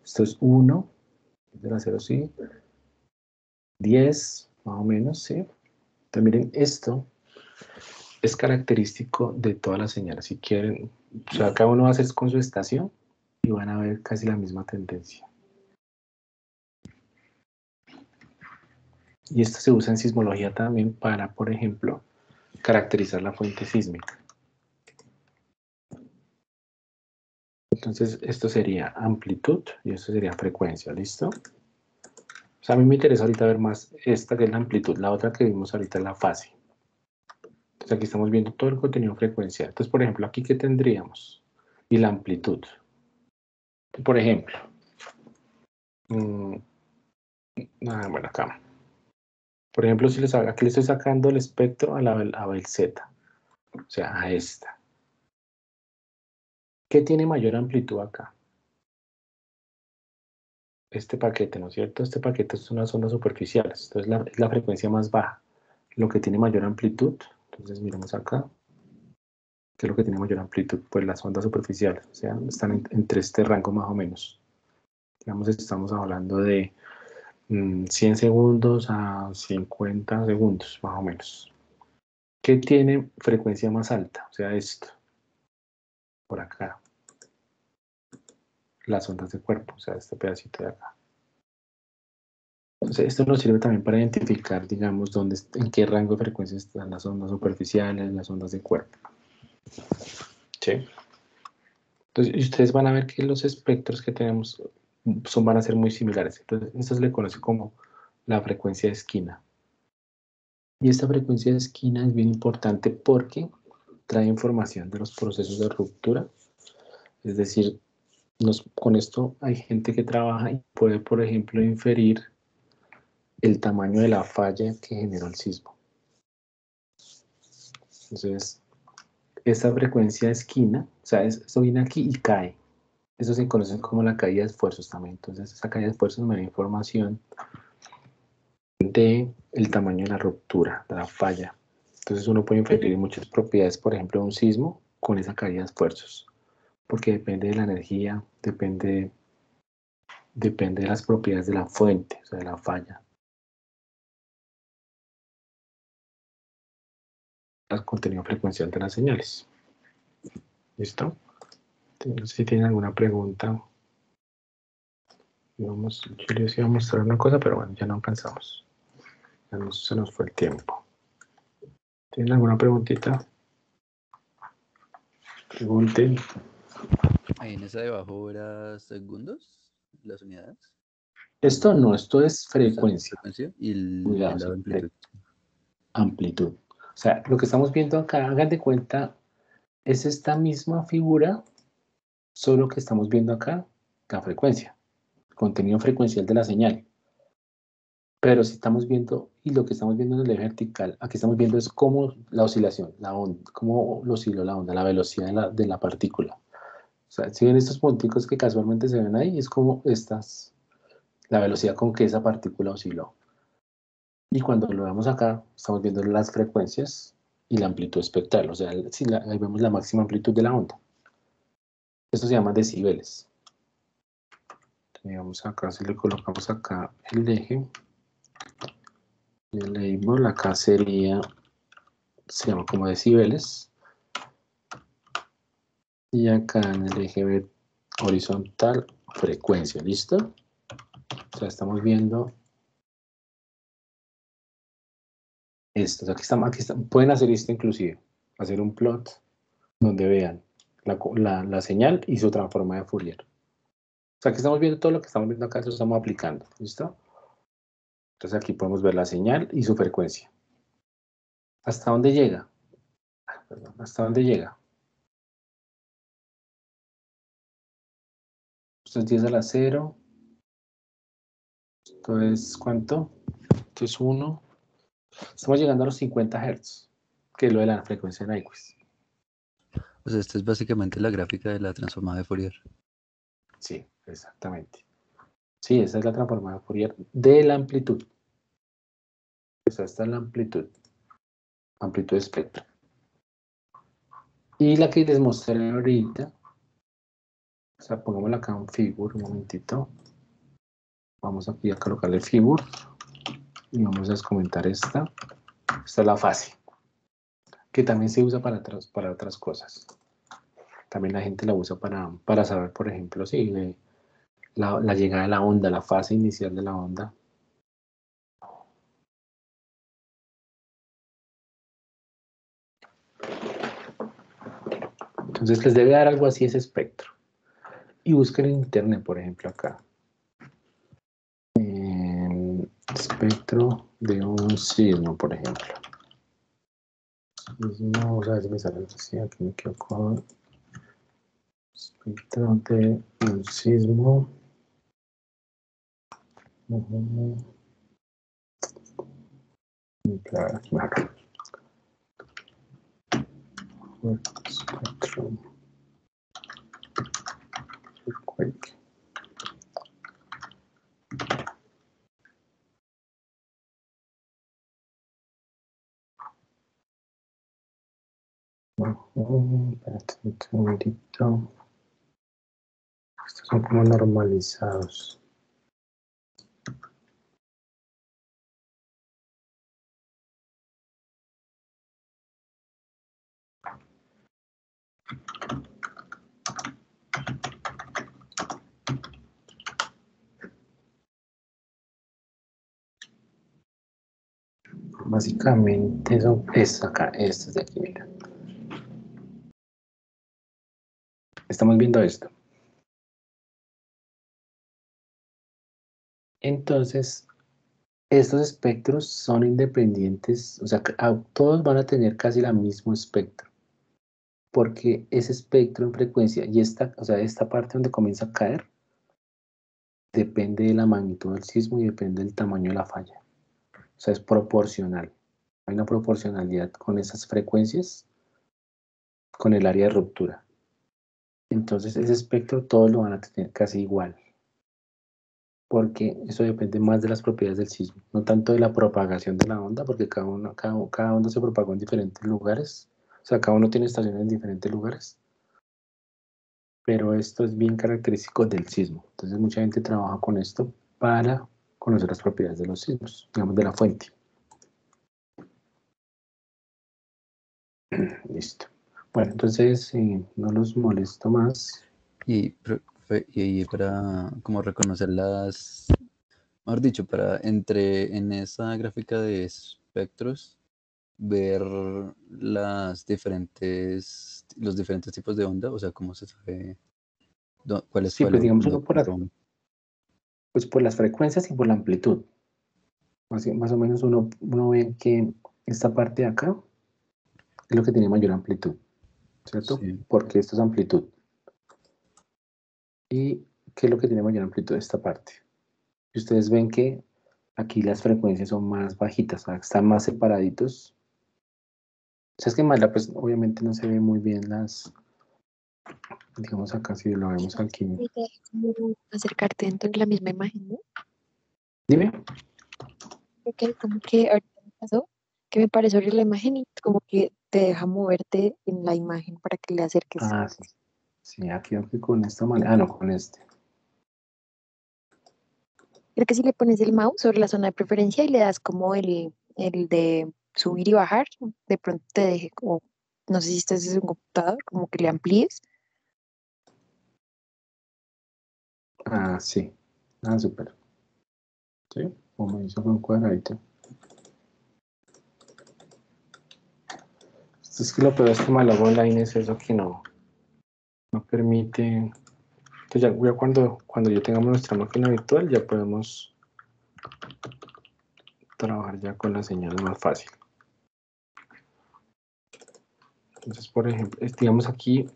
esto es 1, de la 0, sí, 10, más o menos, sí. Entonces miren, esto es característico de todas las señales. Si quieren, o sea, cada uno va a hacer con su estación y van a ver casi la misma tendencia. Y esto se usa en sismología también para, por ejemplo, caracterizar la fuente sísmica. Entonces, esto sería amplitud y esto sería frecuencia, ¿listo? O sea, a mí me interesa ahorita ver más esta que es la amplitud, la otra que vimos ahorita es la fase. Entonces, aquí estamos viendo todo el contenido frecuencial. Entonces, por ejemplo, aquí, ¿qué tendríamos? Y la amplitud. Por ejemplo, bueno, acá. Por ejemplo, si aquí le estoy sacando el espectro a la Z, o sea, a esta. ¿Qué tiene mayor amplitud acá? Este paquete, ¿no es cierto? Este paquete es unas ondas superficiales, entonces es la frecuencia más baja, lo que tiene mayor amplitud. Entonces miremos acá, ¿qué es lo que tiene mayor amplitud? Pues las ondas superficiales, o sea, están entre este rango más o menos. Digamos, estamos hablando de 100 segundos a 50 segundos, más o menos. ¿Qué tiene frecuencia más alta? O sea, esto, por acá. Las ondas de cuerpo, o sea, este pedacito de acá. Entonces, esto nos sirve también para identificar, digamos, en qué rango de frecuencia están las ondas superficiales, las ondas de cuerpo. ¿Sí? Entonces, y ustedes van a ver que los espectros que tenemos van a ser muy similares. Entonces, esto se le conoce como la frecuencia de esquina. Y esta frecuencia de esquina es bien importante porque trae información de los procesos de ruptura. Es decir, con esto hay gente que trabaja y puede, por ejemplo, inferir el tamaño de la falla que generó el sismo. Entonces, esta frecuencia de esquina, o sea, esto viene aquí y cae. Eso se conoce como la caída de esfuerzos también. Entonces, esa caída de esfuerzos me da información de el tamaño de la ruptura, de la falla. Entonces, uno puede inferir muchas propiedades, por ejemplo, de un sismo con esa caída de esfuerzos, porque depende de la energía, depende de las propiedades de la fuente, o sea, de la falla. El contenido frecuencial de las señales. ¿Listo? No sé si tienen alguna pregunta. Yo les iba a mostrar una cosa, pero bueno, ya no alcanzamos. Se nos fue el tiempo. ¿Tienen alguna preguntita? Pregunten. Ahí en esa de abajo era segundos, las unidades. Esto no, esto es O sea, frecuencia. frecuencia y Cuidado, la sí, amplitud. amplitud. O sea, lo que estamos viendo acá, hagan de cuenta, es esta misma figura, solo que estamos viendo acá la frecuencia, contenido frecuencial de la señal. Pero si estamos viendo, y lo que estamos viendo en el eje vertical, aquí estamos viendo es cómo la oscilación, la onda, cómo osciló la onda, la velocidad de la partícula. O sea, si ven estos punticos que casualmente se ven ahí, es como la velocidad con que esa partícula osciló. Y cuando lo vemos acá, estamos viendo las frecuencias y la amplitud espectral. O sea, ahí vemos la máxima amplitud de la onda. Esto se llama decibeles. Digamos acá, si le colocamos acá el eje, y el label acá sería, se llama como decibeles. Y acá en el eje horizontal, frecuencia, ¿listo? O sea, estamos viendo esto. O sea, aquí pueden hacer esto inclusive, hacer un plot donde vean la señal y su transforma de Fourier. O sea, aquí estamos viendo todo lo que estamos viendo acá, eso estamos aplicando, ¿listo? Entonces aquí podemos ver la señal y su frecuencia. ¿Hasta dónde llega? Perdón, ¿hasta dónde llega? Esto es 10 a la 0. Esto es, ¿cuánto? Esto es 1. Estamos llegando a los 50 Hz, que es lo de la frecuencia de Nyquist. O sea, esta es básicamente la gráfica de la transformada de Fourier. Sí, exactamente. Sí, esa es la transformada de Fourier de la amplitud. O sea, esta es la amplitud de espectro. Y la que les mostré ahorita, o sea, pongámosla acá en figure, un momentito. Vamos aquí a colocarle figure y vamos a descomentar esta. Esta es la fase, que también se usa para otras cosas. También la gente la usa para saber, por ejemplo, sí, la llegada de la onda, la fase inicial de la onda. Entonces les debe dar algo así ese espectro. Y busquen en internet, por ejemplo, acá. Espectro de un sismo, por ejemplo. Vamos a ver si me sale así, aquí me equivoco. Espectro de un sismo. Claro, claro. Spectrum. Earthquake. Espérate un segundito. Estos son como normalizados. Básicamente eso es acá, esto es de aquí, mira. Estamos viendo esto. Entonces, estos espectros son independientes, o sea, todos van a tener casi el mismo espectro, porque ese espectro en frecuencia y o sea, esta parte donde comienza a caer, depende de la magnitud del sismo y depende del tamaño de la falla. O sea, es proporcional. Hay una proporcionalidad con esas frecuencias, con el área de ruptura. Entonces, ese espectro todos lo van a tener casi igual, porque eso depende más de las propiedades del sismo, no tanto de la propagación de la onda, porque cada onda se propagó en diferentes lugares, o sea, cada uno tiene estaciones en diferentes lugares, pero esto es bien característico del sismo. Entonces, mucha gente trabaja con esto para conocer las propiedades de los sismos, digamos, de la fuente. Listo. Bueno, entonces no los molesto más. Y para como reconocer mejor dicho, en esa gráfica de espectros, ver los diferentes tipos de onda, o sea, cómo se sabe cuál es Sí, cuál pues digamos onda. uno pues por las frecuencias y por la amplitud. Más o menos uno ve que esta parte de acá es lo que tiene mayor amplitud, ¿cierto? Sí. Porque esto es amplitud. ¿Y qué es lo que tiene mayor amplitud? Esta parte. Y ustedes ven que aquí las frecuencias son más bajitas, o sea, están más separaditos. O sea, es que en MATLAB, pues obviamente no se ve muy bien digamos acá, si lo vemos aquí. Como acercarte dentro de la misma imagen, ¿no? Dime. Ok, como que ahorita me pasó que me paré sobre la imagen y como que te deja moverte en la imagen para que le acerques. Ah, sí. Sí, aquí con esta manera. Ah, no, con este. Creo que si le pones el mouse sobre la zona de preferencia y le das como el de subir y bajar, de pronto te deje como, no sé si estás en un computador, como que le amplíes. Ah, sí. Ah, súper. Sí, como hizo con cuadradito. Esto es que lo peor es que MATLAB Online es eso que no permite. Entonces ya cuando ya tengamos nuestra máquina virtual, ya podemos trabajar ya con las señales más fácil. Entonces, por ejemplo, digamos aquí,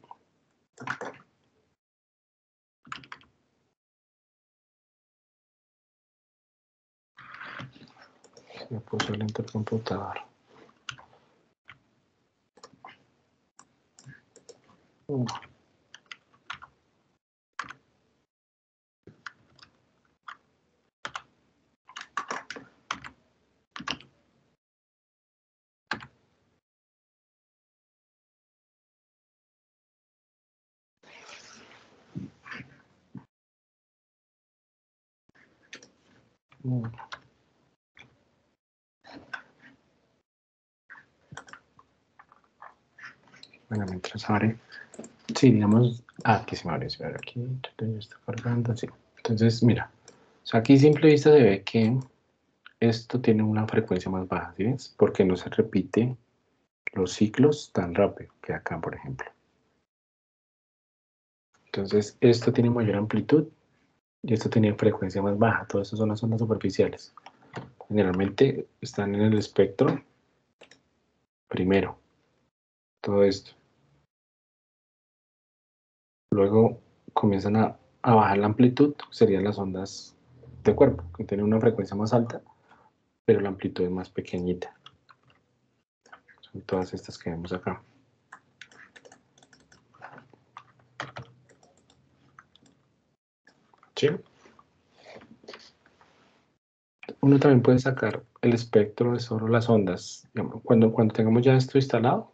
me puso lento el computador. Bueno, mientras abre. Sí, digamos, aquí se me abre aquí, ya está cargando, sí. Entonces, mira, o sea, aquí a simple vista se ve que esto tiene una frecuencia más baja, ¿sí ves? Porque no se repite los ciclos tan rápido que acá, por ejemplo. Entonces, esto tiene mayor amplitud y esto tiene frecuencia más baja. Todas estas son las ondas superficiales. Generalmente están en el espectro primero, todo esto. Luego comienzan a bajar la amplitud, serían las ondas de cuerpo, que tienen una frecuencia más alta, pero la amplitud es más pequeñita. Son todas estas que vemos acá. ¿Sí? Uno también puede sacar el espectro de solo las ondas. Cuando tengamos ya esto instalado,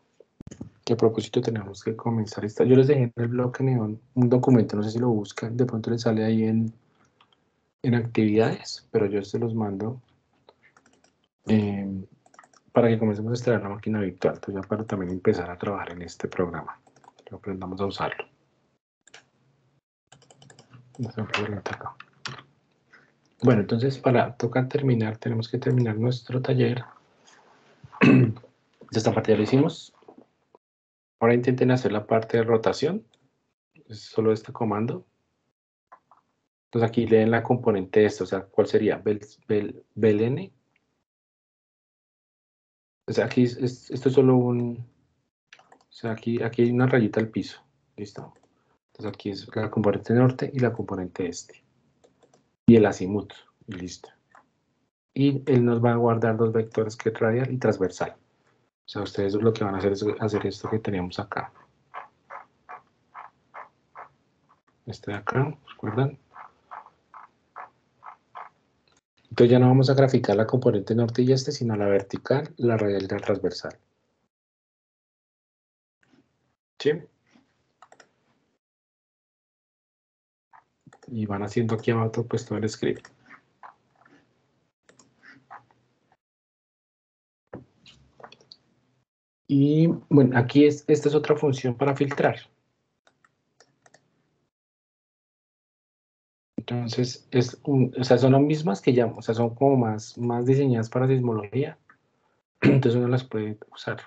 que a propósito tenemos que comenzar a instalar. Yo les dejé en el bloque Neón un documento, no sé si lo buscan, de pronto les sale ahí en actividades, pero yo se los mando para que comencemos a instalar la máquina virtual, entonces ya para también empezar a trabajar en este programa, que aprendamos a usarlo. Bueno, entonces para tocar terminar, tenemos que terminar nuestro taller Esta parte ya lo hicimos. Ahora intenten hacer la parte de rotación. Es solo este comando. Entonces aquí leen la componente de esto. O sea, ¿cuál sería? BLN. O sea, aquí esto es solo un... O sea, aquí hay una rayita al piso. ¿Listo? Entonces aquí es la componente norte y la componente este. Y el azimut. Y listo. Y él nos va a guardar dos vectores, que es radial y transversal. O sea, ustedes lo que van a hacer es hacer esto que teníamos acá. Este de acá, ¿recuerdan? Entonces ya no vamos a graficar la componente norte y este, sino la vertical, la radial y la transversal. ¿Sí? Y van haciendo aquí abajo pues todo el script. Y bueno, aquí esta es otra función para filtrar. Entonces, o sea, son las mismas que ya, o sea, son como más diseñadas para sismología. Entonces uno las puede usar.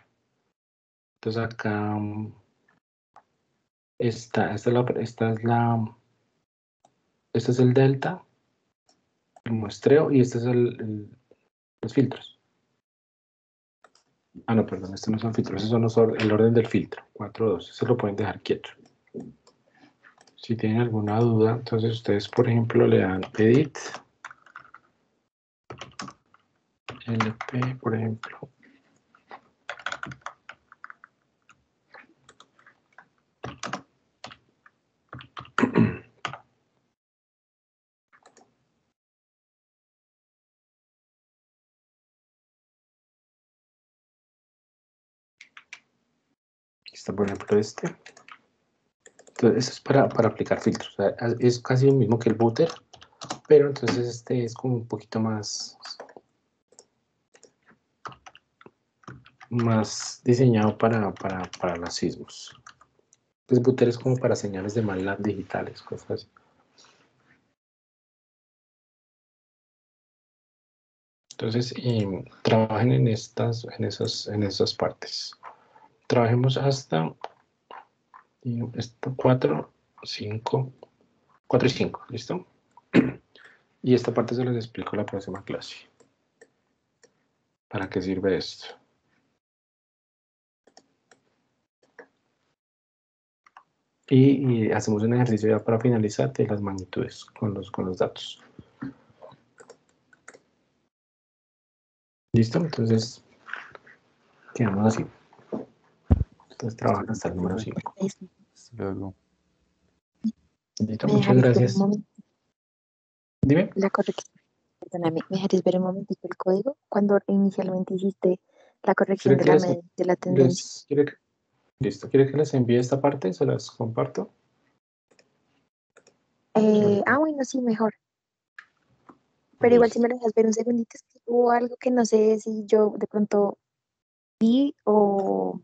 Entonces acá este es el delta, el muestreo, y este es los filtros. Ah, no, perdón, estos no son filtros, estos son el orden del filtro, 4, 2, eso lo pueden dejar quieto. Si tienen alguna duda, entonces ustedes, por ejemplo, le dan edit, LP, por ejemplo. Aquí está, por ejemplo, este. Entonces, eso es para aplicar filtros. O sea, es casi lo mismo que el booter, pero entonces este es como un poquito más diseñado para los sismos. El booter es como para señales de MATLAB digitales, cosas así. Entonces, trabajen en esas partes. Trabajemos hasta 4, 5, 4 y 5, ¿listo? Y esta parte se les explico en la próxima clase. ¿Para qué sirve esto? Y hacemos un ejercicio ya para finalizar de las magnitudes con los datos. ¿Listo? Entonces, quedamos así. Entonces, trabajan hasta el número 5. Hasta luego. ¿Listo? ¿Me Muchas dejarías ver un gracias. momento Dime. la corrección? Perdóname, ¿me dejarías ver un momentito el código? Cuando inicialmente hiciste la corrección ¿Quiere de que de la tendencia. listo? ¿Quiere que les envíe esta parte? ¿Se las comparto? Bueno, sí, mejor. Pero igual si Listo. me lo dejas ver un segundito, es que hubo algo que no sé si yo de pronto vi o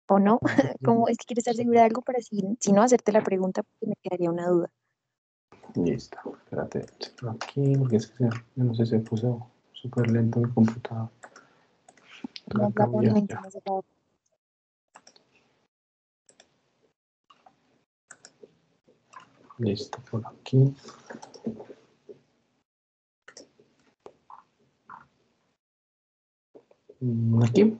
no. Como es que quiero estar segura de algo para si no hacerte la pregunta porque me quedaría una duda. Listo. Espérate. Aquí, porque es que yo no sé, se puso súper lento mi computador. No La es la cambié online que ya. me hace falta. Listo, por aquí. Aquí.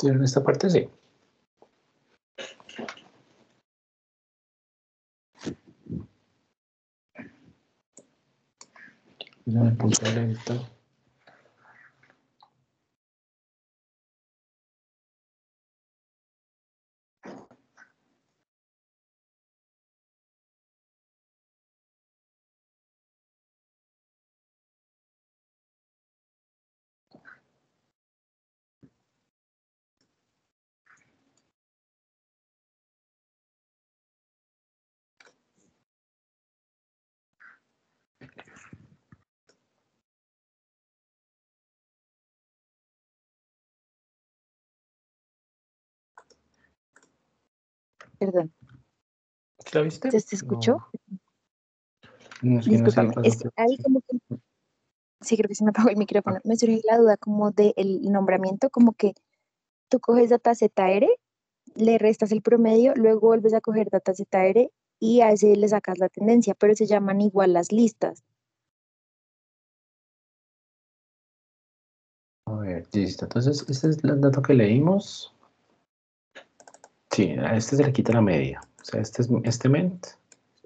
¿Sí, en esta parte? Sí. Ya me puso lento. Perdón, ¿Sí la viste? ¿se escuchó? No, es que no sé qué Discúlpame, pasó. es que ahí como que, sí creo que se me apagó el micrófono. Me surgió la duda como del nombramiento, como que tú coges data ZR, le restas el promedio, luego vuelves a coger data ZR y a ese le sacas la tendencia, pero se llaman igual las listas. A ver, listo. Entonces, este es el dato que leímos. Sí, a este se le quita la media. O sea, este ment,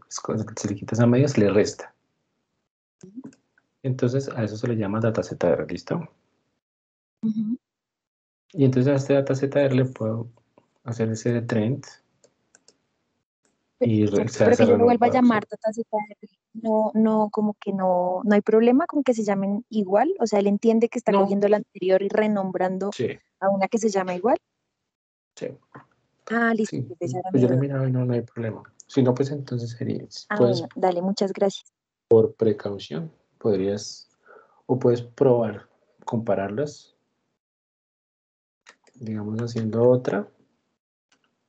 se le quita esa media, se le resta. Entonces, a eso se le llama DataZR, ¿listo? Ujú. Y entonces a este DataZR le puedo hacer ese trend y Exacto, se pero hace que yo lo vuelva a renombrado, ¿sí? llamar data ZR, no, como que no hay problema con que se llamen igual, o sea, él entiende que está No, cogiendo la anterior y renombrando sí, a una que se llama igual. sí, Ah, listo, sí. pues esa era Pues mi yo le duda. miraba y no hay problema. Si no, pues entonces sería, Ah, pues bueno, dale, muchas gracias. por precaución, puedes probar, compararlas, digamos haciendo otra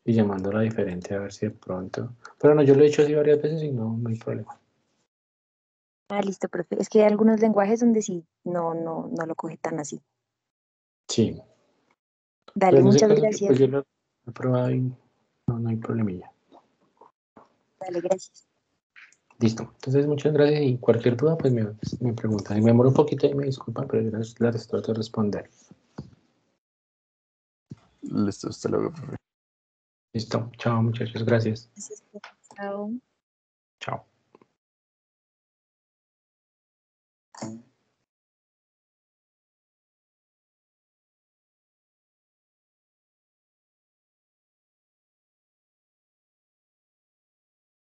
y llamándola diferente a ver si de pronto. Pero no, yo lo he hecho así varias veces y no hay problema. Ah, listo, profe. Es que hay algunos lenguajes donde sí, no lo coge tan así. Sí, pero Dale, en ese muchas caso pues gracias. yo lo he probado y no hay problemilla. Dale, gracias. Listo. Entonces, muchas gracias y cualquier duda, pues me preguntan. Y me demoro un poquito y me disculpan, pero yo les trato de responder. Listo, hasta luego, profe. Listo. Chao, muchachos. Gracias. Gracias, profe. Chao. Chao.